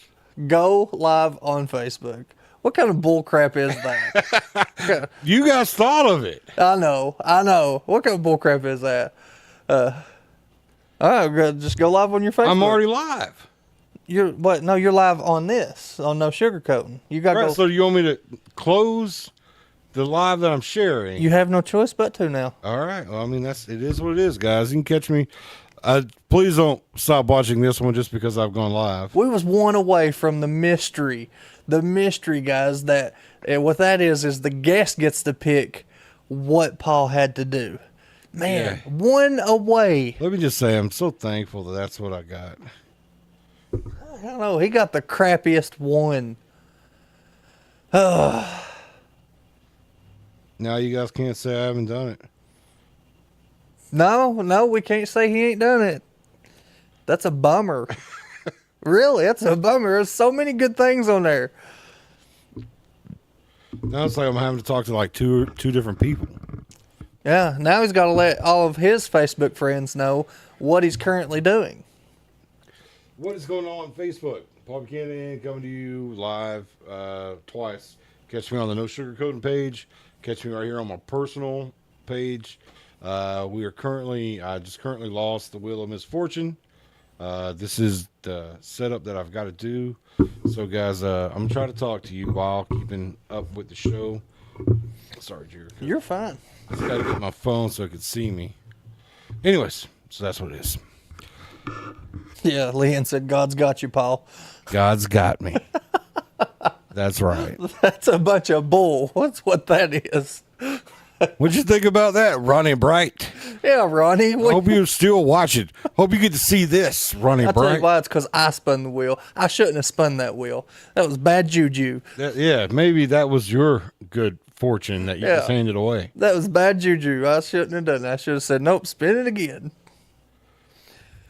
Go live on Facebook. What kind of bull crap is that? You guys thought of it. I know. What kind of bull crap is that? All right, good. Just go live on your Facebook. I'm already live. You're live on this, on No Sugarcoating. You got to Right, go. so you want me to close the live that I'm sharing? You have no choice but to now. All right. Well, I mean, it is what it is, guys. You can catch me. Please don't stop watching this one just because I've gone live. We was one away from the mystery. The mystery, guys, that what that is the guest gets to pick what Paul had to do. Man, Yeah. one away. Let me just say, I'm so thankful that that's what I got. I don't know. He got the crappiest one. Now you guys can't say I haven't done it. No, we can't say he ain't done it. That's a bummer. Really, that's a bummer. There's so many good things on there. Now it's like I'm having to talk to like two different people. Yeah, now he's got to let all of his Facebook friends know what he's currently doing. What is going on Facebook? Paul Buchanan coming to you live twice. Catch me on the No Sugarcoating page. Catch me right here on my personal page. I just currently lost the Wheel of Misfortune. This is the setup that I've got to do. So, guys, I'm going to try to talk to you while keeping up with the show. Sorry, Jericho. You're fine. I just got to get my phone so it could see me. Anyways, so that's what it is. Yeah, Leanne said, God's got you, Paul. God's got me. That's right. That's a bunch of bull. What's what that is? What'd you think about that, Ronnie Bright? Yeah, Ronnie. I hope you're still watching. Hope you get to see this, Ronnie I'll tell you Bright. why. It's because I spun the wheel. I shouldn't have spun that wheel. That was bad juju. Yeah, maybe that was your good fortune that you Yeah. just handed away. That was bad juju. I shouldn't have done that. I should have said, nope, spin it again.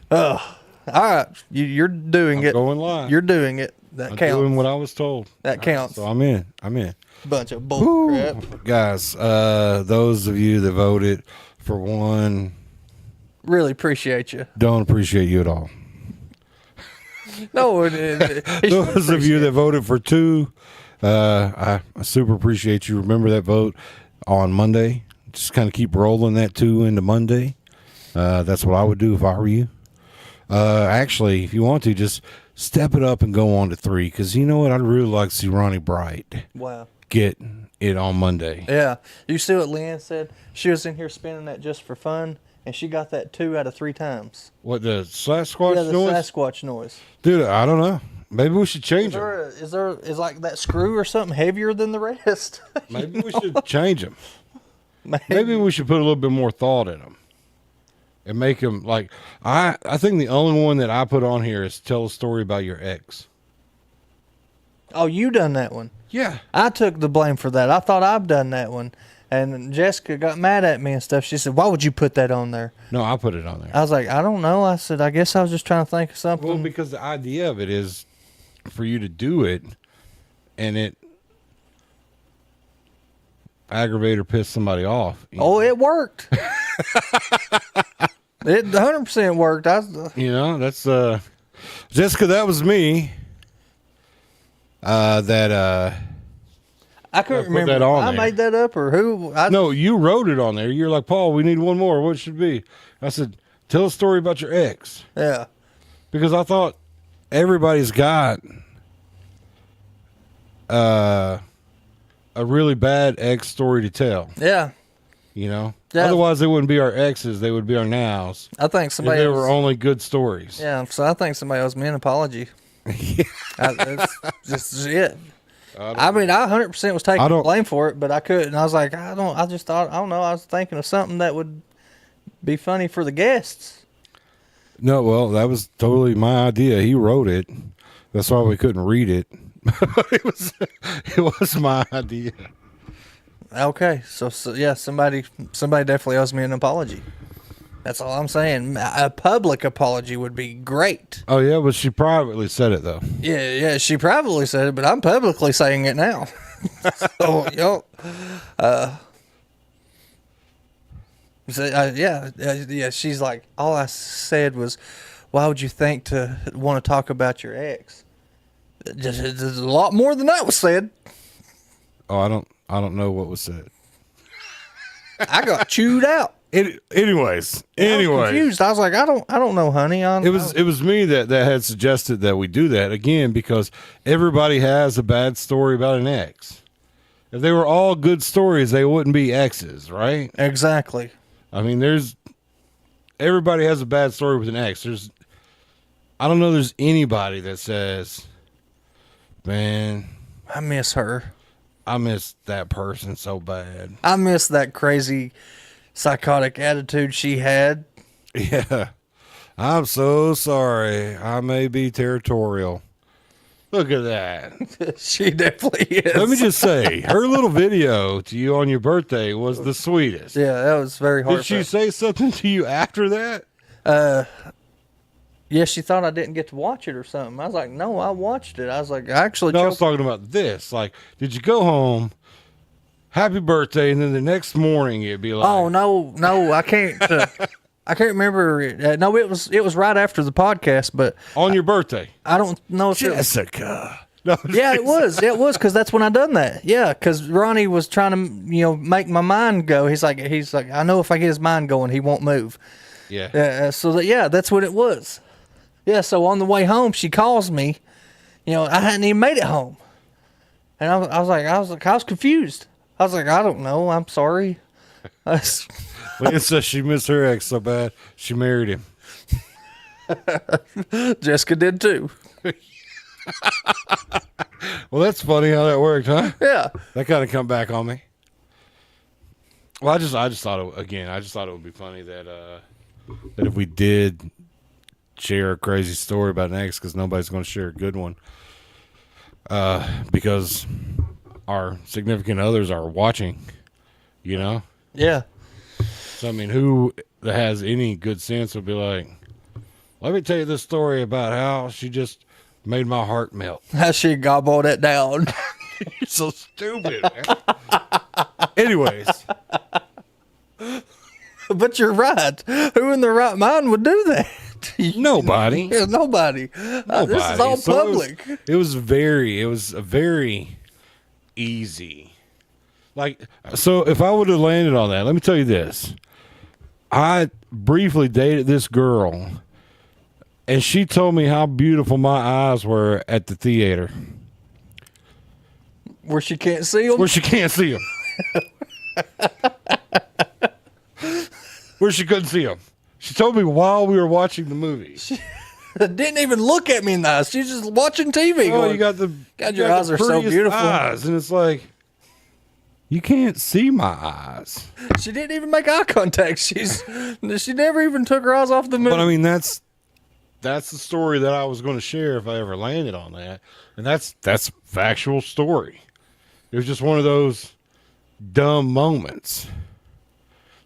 Oh, all right. You're doing it. Going live. You're doing it. That I'm counts. doing what I was told. That counts. So I'm in. Bunch of bull crap. Guys, those of you that voted for 1, Really appreciate you. don't appreciate you at all. No, Those of you that voted for 2, I super appreciate you. Remember that vote on Monday. Just kind of keep rolling that 2 into Monday. That's what I would do if I were you. Actually, if you want to, just step it up and go on to 3. Because you know what? I'd really like to see Ronnie Bright Wow. get it on Monday. Yeah. You see what Leanne said? She was in here spinning that just for fun, and she got that 2 out of 3 times. What, the Sasquatch Yeah, the noise? Sasquatch noise. Dude, I don't know. Maybe we should change them. Is like that screw or something heavier than the rest? Maybe we should change them. Maybe we should put a little bit more thought in them and make them like I think the only one that I put on here is tell a story about your ex. Oh, you done that one. Yeah. I took the blame for that. I thought I've done that one. And Jessica got mad at me and stuff. She said, why would you put that on there? No, I put it on there. I was like, I don't know. I said, I guess I was just trying to think of something. Well, because the idea of it is for you to do it and it aggravate or piss somebody off. Oh, it worked. It 100% worked. That's Jessica, that was me. I couldn't put remember. that on I there. made that up or who? No, you wrote it on there. You're like, Paul, we need one more. What should it be? I said, tell a story about your ex. Yeah. Because I thought everybody's got a really bad ex story to tell. Yeah. Yeah. Otherwise, they wouldn't be our exes. They would be our nows. I think If somebody they else, were only good stories. yeah, so I think somebody owes me an apology. That's just it. I mean, I 100% was taking the blame for it, but I couldn't. I was like, I just thought, I don't know. I was thinking of something that would be funny for the guests. No, well, that was totally my idea. He wrote it. That's why we couldn't read it. it was my idea. Okay, so yeah, somebody definitely owes me an apology. That's all I'm saying. A public apology would be great. Oh yeah, but she privately said it though. Yeah, she privately said it, but I'm publicly saying it now. So, yeah. She's like, all I said was, why would you think to want to talk about your ex? There's a lot more than that was said. Oh, I don't know what was said. I got chewed out. Anyways, I was confused. I was like, I don't know, honey. It was me that had suggested that we do that again because everybody has a bad story about an ex. If they were all good stories, they wouldn't be exes, right? Exactly. I mean, everybody has a bad story with an ex. I don't know there's anybody that says, man, I miss her. I miss that person so bad. I miss that crazy psychotic attitude she had. Yeah. I'm so sorry. I may be territorial. Look at that. She definitely is. Let me just say, her little video to you on your birthday was the sweetest. Yeah, that was very hard. Did she say something to you after that? Yeah, she thought I didn't get to watch it or something. I was like, no, I watched it. I was like, I actually No, I was talking about this. Like, did you go home, happy birthday, and then the next morning it'd be like, oh, no, I can't. I can't remember. No, it was right after the podcast, but on your birthday. I don't know if Jessica. No, yeah, it was because that's when I done that. Yeah, because Ronnie was trying to make my mind go. He's like, I know if I get his mind going, he won't move. Yeah. That's what it was. Yeah, so on the way home, she calls me. I hadn't even made it home, and I was confused. I was like, I don't know. I'm sorry. Lynn says she missed her ex so bad she married him. Jessica did too. Well, that's funny how that worked, huh? Yeah. That kind of come back on me. Well, I just thought it would be funny that if we did share a crazy story about an ex, because nobody's going to share a good one. Because our significant others are watching, you know? Yeah. So, I mean, who that has any good sense would be like, let me tell you this story about how she just made my heart melt. How she gobbled it down. You're so stupid, man. Anyways, But you're right. Who in their right mind would do that? nobody. Yeah, nobody. This is all So public. It was a very easy. Like, so if I would have landed on that, let me tell you this. I briefly dated this girl, and she told me how beautiful my eyes were at the theater. Where she can't see them? Where she can't see them. Where she couldn't see them. She told me while we were watching the movie. Didn't even look at me in the eyes. She's just watching TV. Oh, going, you got the God, you your got eyes the are so prettiest beautiful. eyes, and it's like, you can't see my eyes. She didn't even make eye contact. She never even took her eyes off the movie. But I mean, that's the story that I was going to share if I ever landed on that, and that's factual story. It was just one of those dumb moments.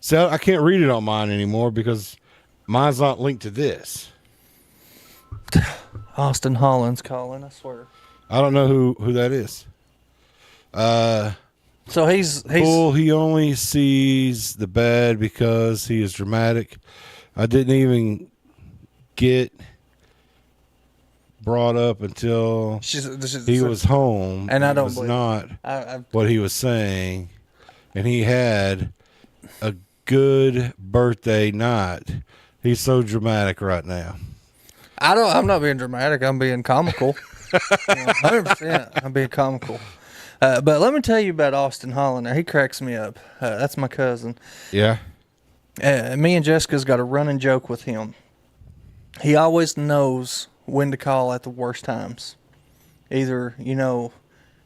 So I can't read it on mine anymore because mine's not linked to this. Austin Holland's calling, I swear. I don't know who that is. So he's Bull, he only sees the bad because he is dramatic. I didn't even get brought up until he was home, and I It don't was believe not I what he was saying, and he had a good birthday night. He's so dramatic right now. I'm not being dramatic. I'm being comical. 100%. I'm being comical. But let me tell you about Austin Holland. He cracks me up. That's my cousin. Yeah. Me and Jessica's got a running joke with him. He always knows when to call at the worst times. Either, me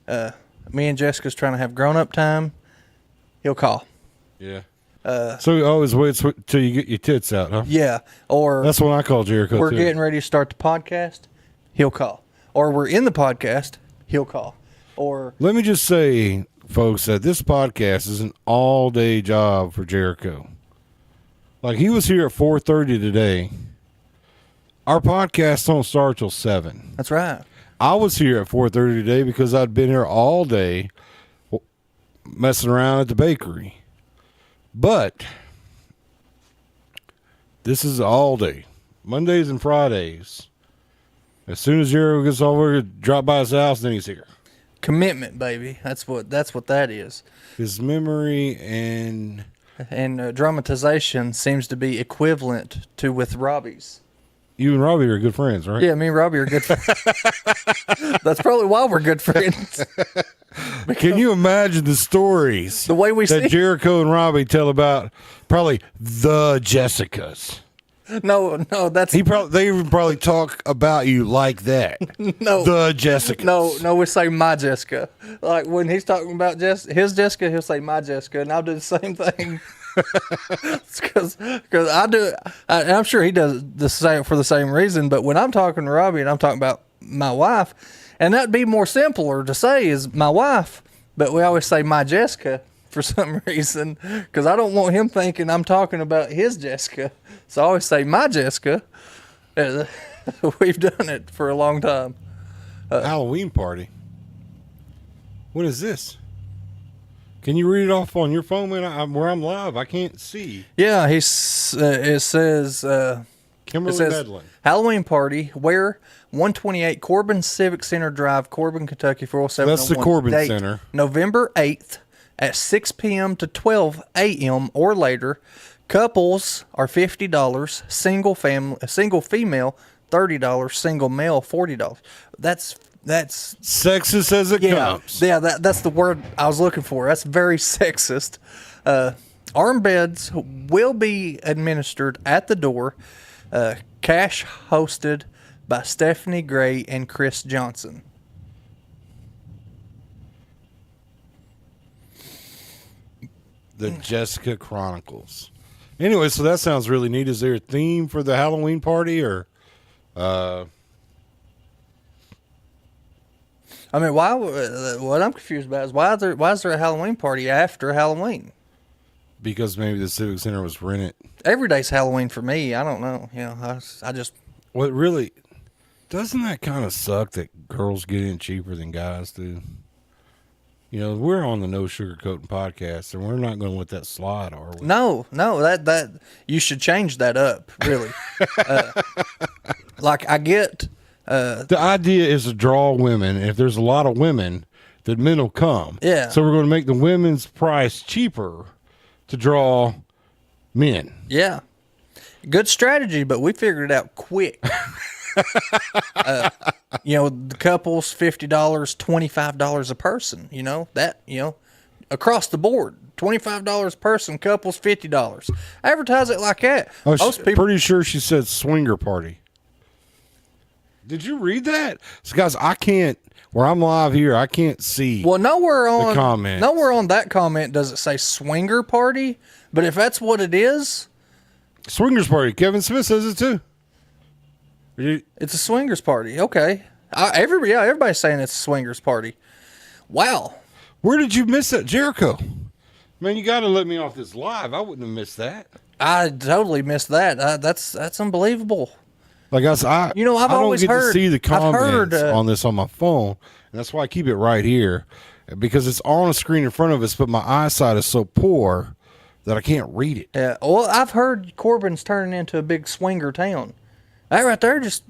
and Jessica's trying to have grown-up time, he'll call. Yeah. So he always waits till you get your tits out, huh? Yeah. Or That's what I call Jericho, we're too. getting ready to start the podcast, he'll call. Or we're in the podcast, he'll call. Or Let me just say, folks, that this podcast is an all-day job for Jericho. Like, he was here at 4:30 today. Our podcast don't start till 7. that's right. I was here at 4:30 today because I'd been here all day messing around at the bakery. But this is all day. Mondays and Fridays. As soon as Jericho gets over, drop by his house, then he's here. Commitment, baby. That's what that is. His memory and dramatization seems to be equivalent to with Robbie's. you and Robbie are good friends, right? Yeah, me and Robbie are good friends. That's probably why we're good friends. Can you imagine the stories The way we that see Jericho and Robbie tell about probably the Jessicas? No, that's They even probably talk about you like that. no. The Jessicas. No, we say my Jessica. Like when he's talking about his Jessica, he'll say my Jessica, and I'll do the same thing. Because I do, and I'm sure he does the same for the same reason. But when I'm talking to Robbie and I'm talking about my wife, and that'd be more simpler to say is my wife, but we always say my Jessica for some reason because I don't want him thinking I'm talking about his Jessica. So I always say my Jessica. We've done it for a long time. Halloween party. What is this? Can you read it off on your phone, man? Where I'm live, I can't see. Yeah, it says Kimberly says, Medlin. Halloween party where 128 Corbin Civic Center Drive, Corbin, Kentucky 40701. That's the Corbin Date, Center. November 8th at 6 p.m. to 12 a.m. or later. Couples are $50. Single female $30. Single male $40. That's Sexist as it comes. yeah. That's the word I was looking for. That's very sexist. Arm beds will be administered at the door. Cash hosted by Stephanie Gray and Chris Johnson. The Jessica Chronicles. Anyway, so that sounds really neat. Is there a theme for the Halloween party or I mean, why? What I'm confused about is why is there a Halloween party after Halloween? Because maybe the Civic Center was rented. Every day's Halloween for me. I don't know. You know, I just What really doesn't that kind of suck that girls get in cheaper than guys do? You know, we're on the No Sugarcoating podcast, and we're not going to let that slide, are we? no that you should change that up. Really, like I get. The idea is to draw women, and if there's a lot of women, then men will come. Yeah. So we're going to make the women's price cheaper to draw men. Yeah. Good strategy, but we figured it out quick. You know, the couples, $50, $25 a person, you know, that, you know, across the board, $25 a person, couples, $50. Advertise it like that. I'm Most people, pretty sure she said swinger party. Did you read that? So guys, I can't, where I'm live here, I can't see. well, nowhere comments. on that comment does it say swinger party, but if that's what it is, Swingers party. Kevin Smith says it too. it's a swingers party. Okay. Everybody's saying it's a swingers party. Wow. Where did you miss that, Jericho? Man, you got to let me off this live. I wouldn't have missed that. I totally missed that. That's unbelievable. Like I said, You know, I've I don't always get heard- to see the I've heard, comments on this on my phone, and that's why I keep it right here, because it's on a screen in front of us. But my eyesight is so poor that I can't read it. Yeah. Well, I've heard Corbin's turning into a big swinger town. That right there, just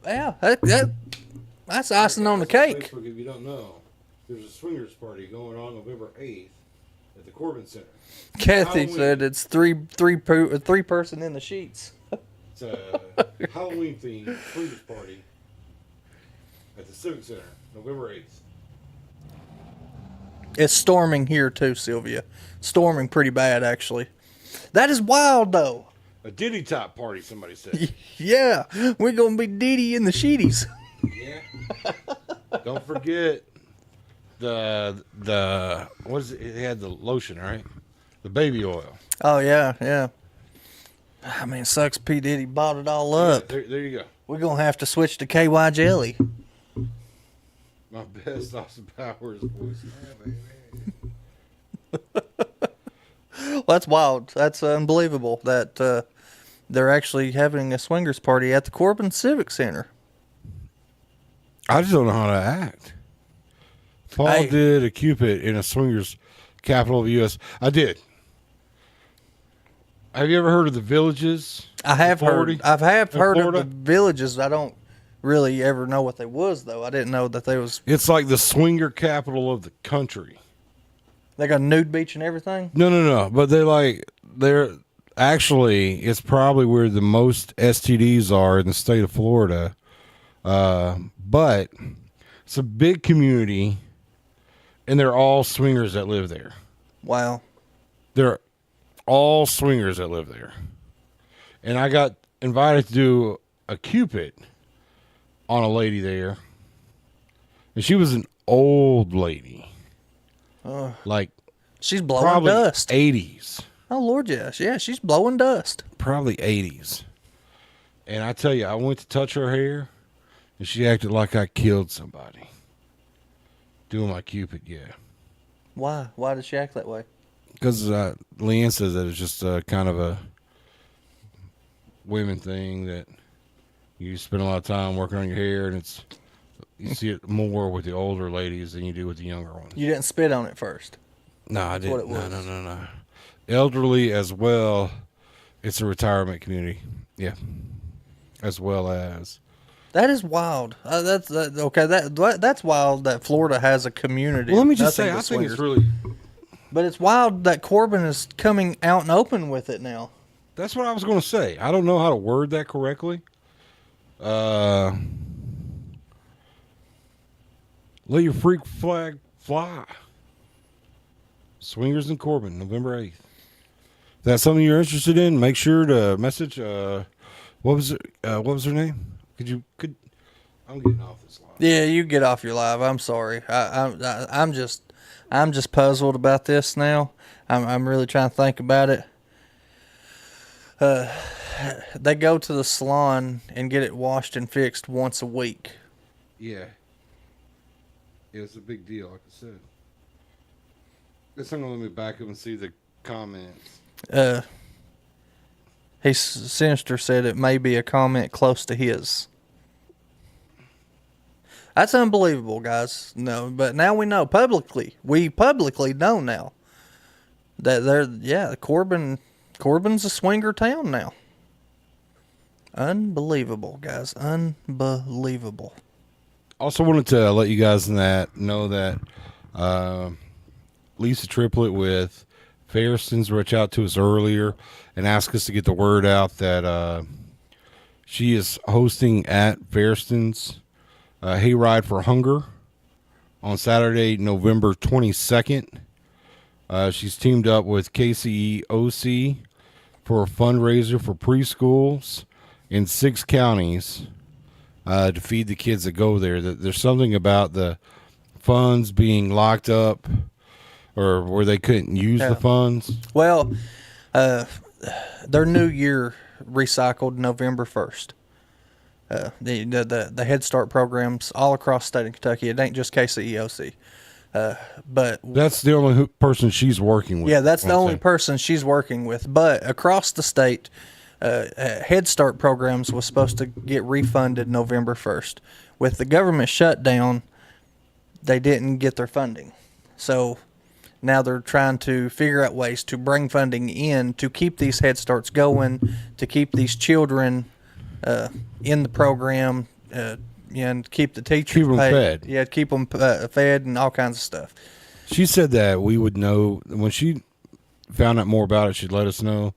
that's icing on the cake. Facebook, if you don't know, there's a swingers party going on November 8th at the Corbin Center. Kathy Halloween. said it's three person in the sheets. It's a Halloween themed swingers party at the Civic Center, November 8th. It's storming here too, Sylvia. Storming pretty bad, actually. That is wild, though. A Diddy top party, somebody said. Yeah, we're gonna be Didi in the sheeties. Yeah. Don't forget the what is it? It had the lotion, right? The baby oil. Oh yeah. I mean, it sucks P Diddy bought it all up. There you go. We're gonna have to switch to KY jelly. My best Austin Powers voice. Well, that's wild. That's unbelievable that they're actually having a swingers party at the Corbin Civic Center. I just don't know how to act. Paul Hey. did a Cupid in a swingers capital of the U.S. I did. Have you ever heard of the Villages? I have heard. Florida? I have In heard of Florida? the Villages. I don't really ever know what they was though. I didn't know that they was. It's like the swinger capital of the country. They got a nude beach and everything. No. But they're actually, it's probably where the most STDs are in the state of Florida. But it's a big community, and they're all swingers that live there. Wow. They're all swingers that live there. And I got invited to do a Cupid on a lady there. And she was an old lady. Like She's blowing probably dust. 80s. Oh Lord, yes, yeah, she's blowing dust. Probably 80s. And I tell you, I went to touch her hair, and she acted like I killed somebody. Doing my Cupid, yeah. Why? Why does she act that way? Because Leanne says that it's just kind of a women thing that you spend a lot of time working on your hair, and you see it more with the older ladies than you do with the younger ones. You didn't spit on it first. No, I what didn't. it was. No. Elderly as well. It's a retirement community. Yeah. As well as. That is wild. Okay. That's wild that Florida has a community. Well, let me just Nothing say, but I think it's swingers. really. But it's wild that Corbin is coming out and open with it now. That's what I was going to say. I don't know how to word that correctly. Let your freak flag fly. Swingers in Corbin, November 8th. If that's something you're interested in, make sure to message. What was her name? I'm getting off this line. Yeah, you get off your live. I'm sorry. I'm just puzzled about this now. I'm really trying to think about it. They go to the salon and get it washed and fixed once a week. Yeah. Yeah, it's a big deal, like I said. It's not gonna let me back up and see the comments. Sinister said it may be a comment close to his. That's unbelievable, guys. No, but now we know publicly. We publicly know now that Corbin's a swinger town now. Unbelievable, guys. Unbelievable. Also wanted to let you guys know that Lisa Triplett with Fairstons reached out to us earlier and asked us to get the word out that she is hosting at Fairstons Hayride for Hunger on Saturday, November 22nd. She's teamed up with KCEOC for a fundraiser for preschools in 6 counties to feed the kids that go there. There's something about the funds being locked up or where they couldn't use the funds. Well, their new year recycled November 1st. The Head Start programs all across the state of Kentucky. It ain't just KCEOC. But that's the only person she's working with. Yeah, that's the only person she's working with. But across the state, Head Start programs was supposed to get refunded November 1st. With the government shutdown, they didn't get their funding. So now they're trying to figure out ways to bring funding in to keep these Head Starts going, to keep these children in the program, and keep the teachers fed. Yeah, keep them fed and all kinds of stuff. She said that we would know when she found out more about it. She'd let us know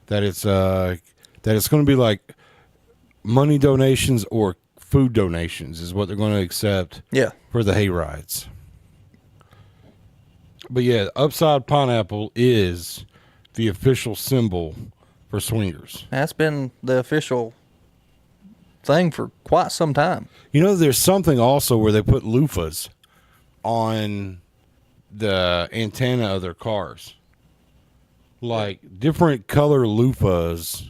that it's going to be like money donations or food donations is what they're going to accept. Yeah. For the hay rides. But yeah, Upside Pineapple is the official symbol for swingers. That's been the official thing for quite some time. You know, there's something also where they put loofahs on the antenna of their cars. Like different color loofahs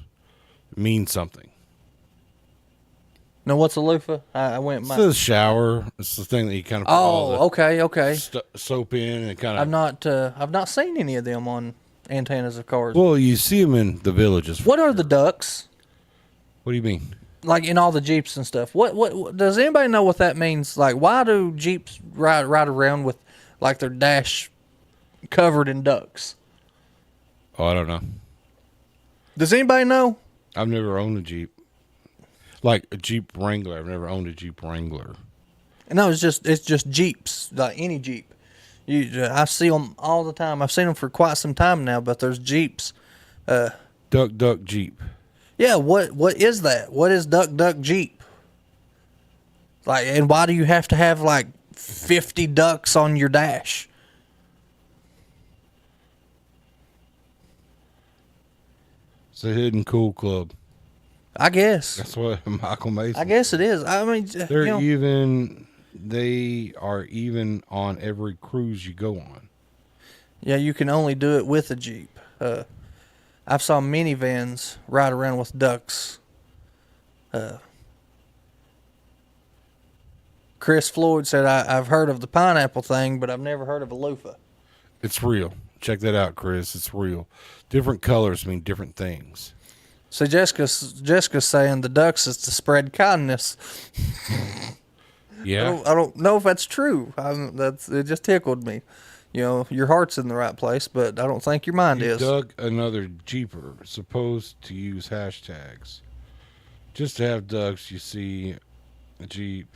mean something. Now, what's a loofah? I went. It's the shower. It's the thing that you kind of put all the okay. soap in and kind of. I've not seen any of them on antennas of cars. Well, you see them in the villages. What are the ducks? What do you mean? Like in all the Jeeps and stuff. What does anybody know what that means? Like, why do Jeeps ride around with like their dash covered in ducks? Oh, I don't know. Does anybody know? I've never owned a Jeep. Like a Jeep Wrangler. I've never owned a Jeep Wrangler. No, it's just Jeeps, like any Jeep. I see them all the time. I've seen them for quite some time now. But there's Jeeps. Duck Jeep. Yeah, what is that? What is Duck Jeep? Like, and why do you have to have like 50 ducks on your dash? It's a hidden cool club. I guess. That's what Michael Mason. I guess it is. I mean, they are even on every cruise you go on. Yeah, you can only do it with a Jeep. I've saw minivans ride around with ducks. Chris Floyd said, I've heard of the pineapple thing, but I've never heard of a loofah. It's real. Check that out, Chris. It's real. Different colors mean different things. So Jessica's saying the ducks is to spread kindness. Yeah. I don't know if that's true. It just tickled me. You know, your heart's in the right place, but I don't think your mind is. Dug another Jeeper. Supposed to use hashtags. Just to have ducks, you see a Jeep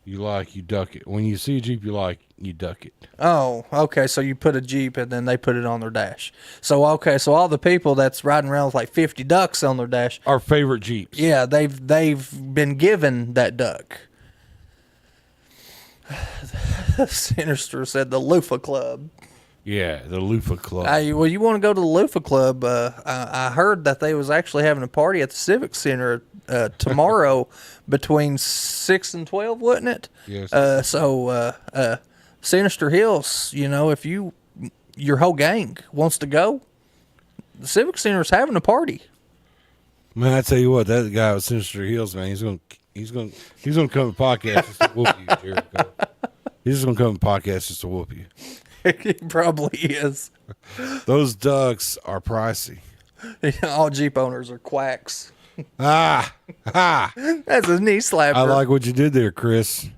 you like, you duck it. When you see a Jeep you like, you duck it. Oh, okay. So you put a Jeep and then they put it on their dash. So all the people that's riding around with like 50 ducks on their dash, our favorite Jeeps. Yeah, they've been given that duck. Sinister said the Loofah Club. Yeah, the Loofah Club. Well, you want to go to the Loofah Club? I heard that they was actually having a party at the Civic Center tomorrow between 6 and 12, wasn't it? Yes. So Sinister Hills, you know, if your whole gang wants to go, the Civic Center is having a party. Man, I tell you what, that guy with Sinister Hills, man, he's gonna come to the podcast and whoop you, Jericho. He's just gonna come on the podcast just to whoop you. He probably is. Those ducks are pricey. All Jeep owners are quacks. Ah, ha! That's a knee slapper. I like what you did there, Chris.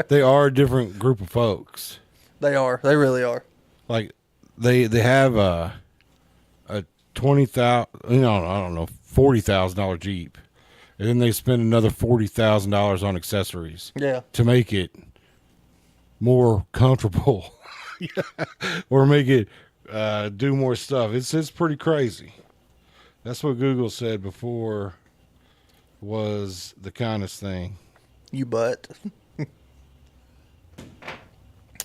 They are a different group of folks. They are. They really are. Like they have a $20,000, I don't know, $40,000 Jeep, and then they spend another $40,000 on accessories. Yeah. To make it more comfortable, or make it do more stuff. It's pretty crazy. That's what Google said before was the kindest thing. You butt.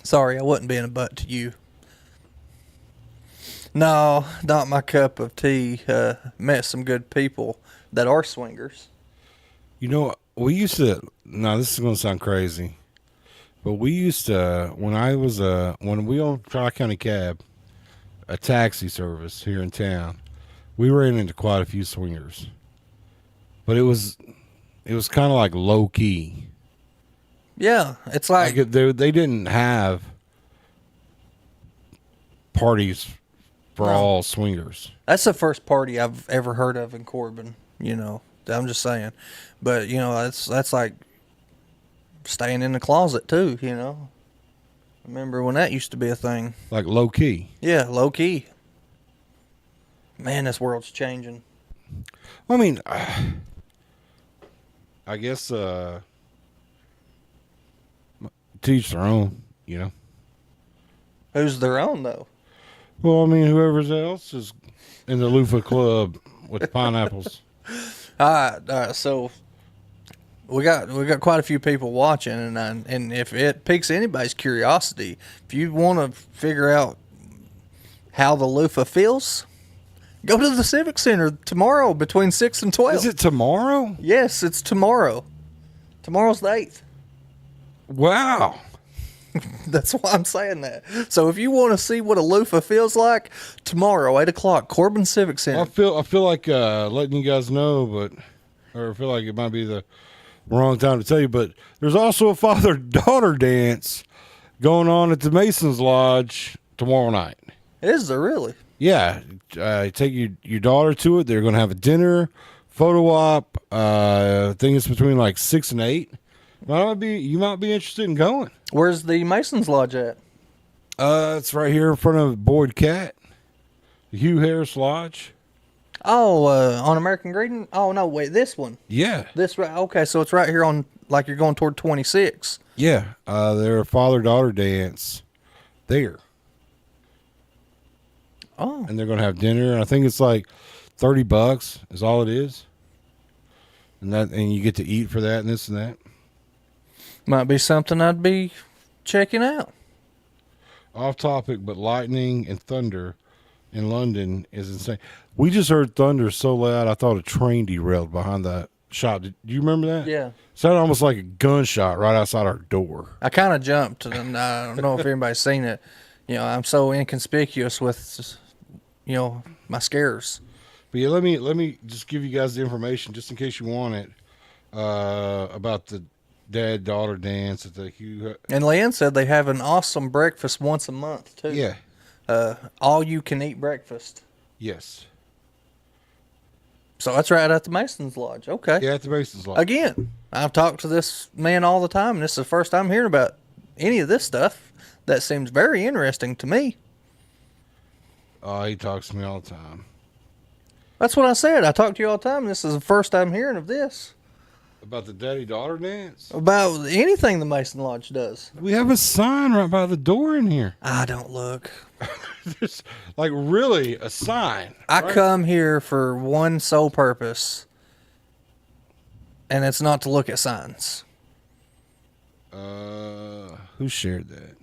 Sorry, I wasn't being a butt to you. No, not my cup of tea. Met some good people that are swingers. You know, we used to. Now this is going to sound crazy, but we used to when we owned Tri-County Cab, a taxi service here in town. We ran into quite a few swingers, but it was kind of like low key. Yeah, it's like they didn't have parties for all swingers. that's the first party I've ever heard of in Corbin. You know, I'm just saying, but you know, that's like staying in the closet too. You know, remember when that used to be a thing? Like low key. Yeah, low key. Man, this world's changing. Well, I mean, I guess teach their own, you know. Who's their own though? Well, I mean, whoever else is in the loofah club with pineapples. All right. So we got quite a few people watching, and if it piques anybody's curiosity, if you want to figure out how the loofah feels, go to the Civic Center tomorrow between 6 and 12. Is it tomorrow? Yes, it's tomorrow. Tomorrow's the 8th. Wow. That's why I'm saying that. So if you want to see what a loofah feels like, tomorrow, 8 o'clock, Corbin Civic Center. I feel like letting you guys know, or I feel like it might be the wrong time to tell you, but there's also a father-daughter dance going on at the Masons Lodge tomorrow night. Is there really? Yeah, take your daughter to it. They're going to have a dinner, photo op. I think it's between like 6 and 8. You might be interested in going. Where's the Masons Lodge at? It's right here in front of Boyd Cat, Hugh Harris Lodge. Oh, on American Greeting? Oh, no, wait, this one. Yeah, This right? Okay, so it's right here on, like you're going toward 26. yeah. They're a father-daughter dance there. Oh, And they're going to have dinner. I think it's like $30 is all it is. And you get to eat for that and this and that. might be something I'd be checking out. Off topic, but lightning and thunder in London is insane. We just heard thunder so loud I thought a train derailed behind the shop. Do you remember that? Yeah. Sounded almost like a gunshot right outside our door. I kind of jumped, and I don't know if anybody's seen it. You know, I'm so inconspicuous with, you know, my scares. But yeah, let me just give you guys the information just in case you want it about the dad-daughter dance at the Hugh. And Leanne said they have an awesome breakfast once a month, too. Yeah. All you can eat breakfast. Yes. So that's right at the Masons Lodge. Okay. Yeah, at the Masons Lodge. Again, I've talked to this man all the time, and this is the first time hearing about any of this stuff. That seems very interesting to me. Oh, he talks to me all the time. That's what I said. I talk to you all the time, and this is the first time hearing of this. About the daddy-daughter dance? About anything the Mason Lodge does. We have a sign right by the door in here. I don't look. There's like really a sign. I right? come here for one sole purpose, and it's not to look at signs. Who shared that?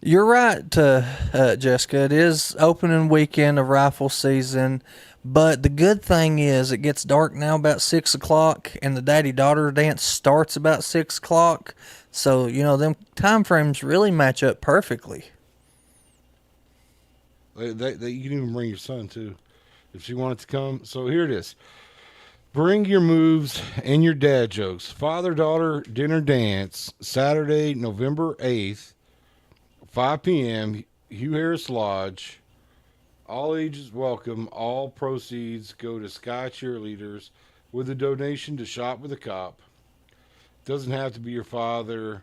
You're right, Jessica. It is opening weekend of rifle season, but the good thing is it gets dark now about 6 o'clock, and the daddy-daughter dance starts about 6 o'clock. So, you know, them time frames really match up perfectly. You can even bring your son too, if she wanted to come. So here it is. Bring your moves and your dad jokes. Father-daughter dinner dance, Saturday, November 8th, 5 p.m., Hugh Harris Lodge. All ages welcome. All proceeds go to Sky Cheerleaders with a donation to Shop with a Cop. Doesn't have to be your father.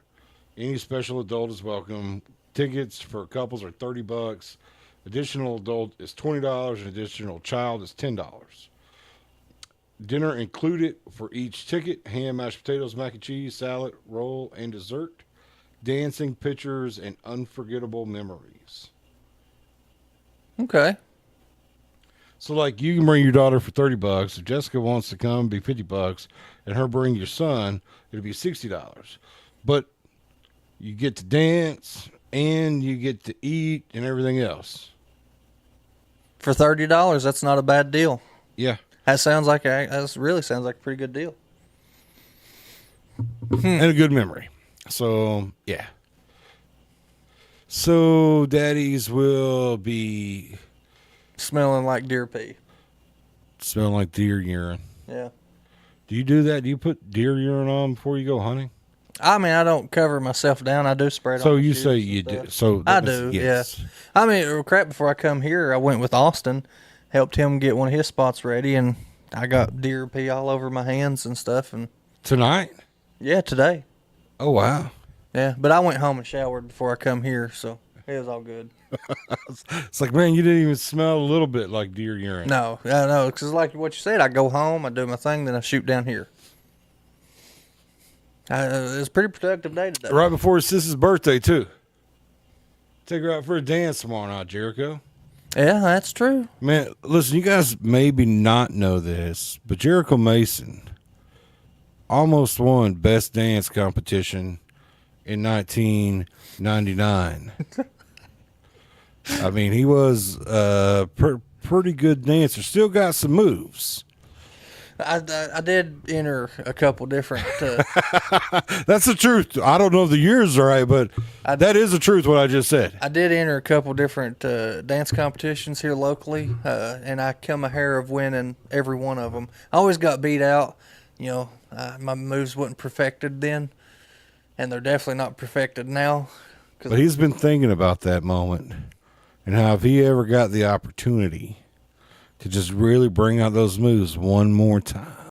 Any special adult is welcome. Tickets for couples are $30. Additional adult is $20, and additional child is $10. Dinner included for each ticket: ham, mashed potatoes, mac and cheese, salad, roll, and dessert. Dancing, pictures, and unforgettable memories. Okay. So, like, you can bring your daughter for $30. If Jessica wants to come, it'd be $50, and her bring your son, it'll be $60. But you get to dance and you get to eat and everything else. For $30, that's not a bad deal. Yeah. That really sounds like a pretty good deal. And a good memory. So, yeah. So, daddies will be Smelling like deer pee. smelling like deer urine. Yeah. Do you do that? Do you put deer urine on before you go hunting? I mean, I don't cover myself down. I do spray it on So my you shoes say and you stuff. do. So I that do, means- yes. yeah. I mean, crap, before I come here, I went with Austin, helped him get one of his spots ready, and I got deer pee all over my hands and stuff. And Tonight? yeah, today. Oh, wow. Yeah, but I went home and showered before I come here, so it was all good. It's like, man, you didn't even smell a little bit like deer urine. No, because like what you said, I go home, I do my thing, then I shoot down here. It was a pretty productive day today. Right before his sister's birthday, too. Take her out for a dance tomorrow night, Jericho. Yeah, that's true. Man, listen, you guys maybe not know this, but Jericho Mason almost won Best Dance Competition in 1999. I mean, he was a pretty good dancer. Still got some moves. I did enter a couple different. That's the truth. I don't know if the years are right, but that is the truth, what I just said. I did enter a couple different dance competitions here locally, and I come a hair of winning every one of them. I always got beat out. You know, my moves wasn't perfected then, and they're definitely not perfected now. But he's been thinking about that moment and how if he ever got the opportunity to just really bring out those moves one more time,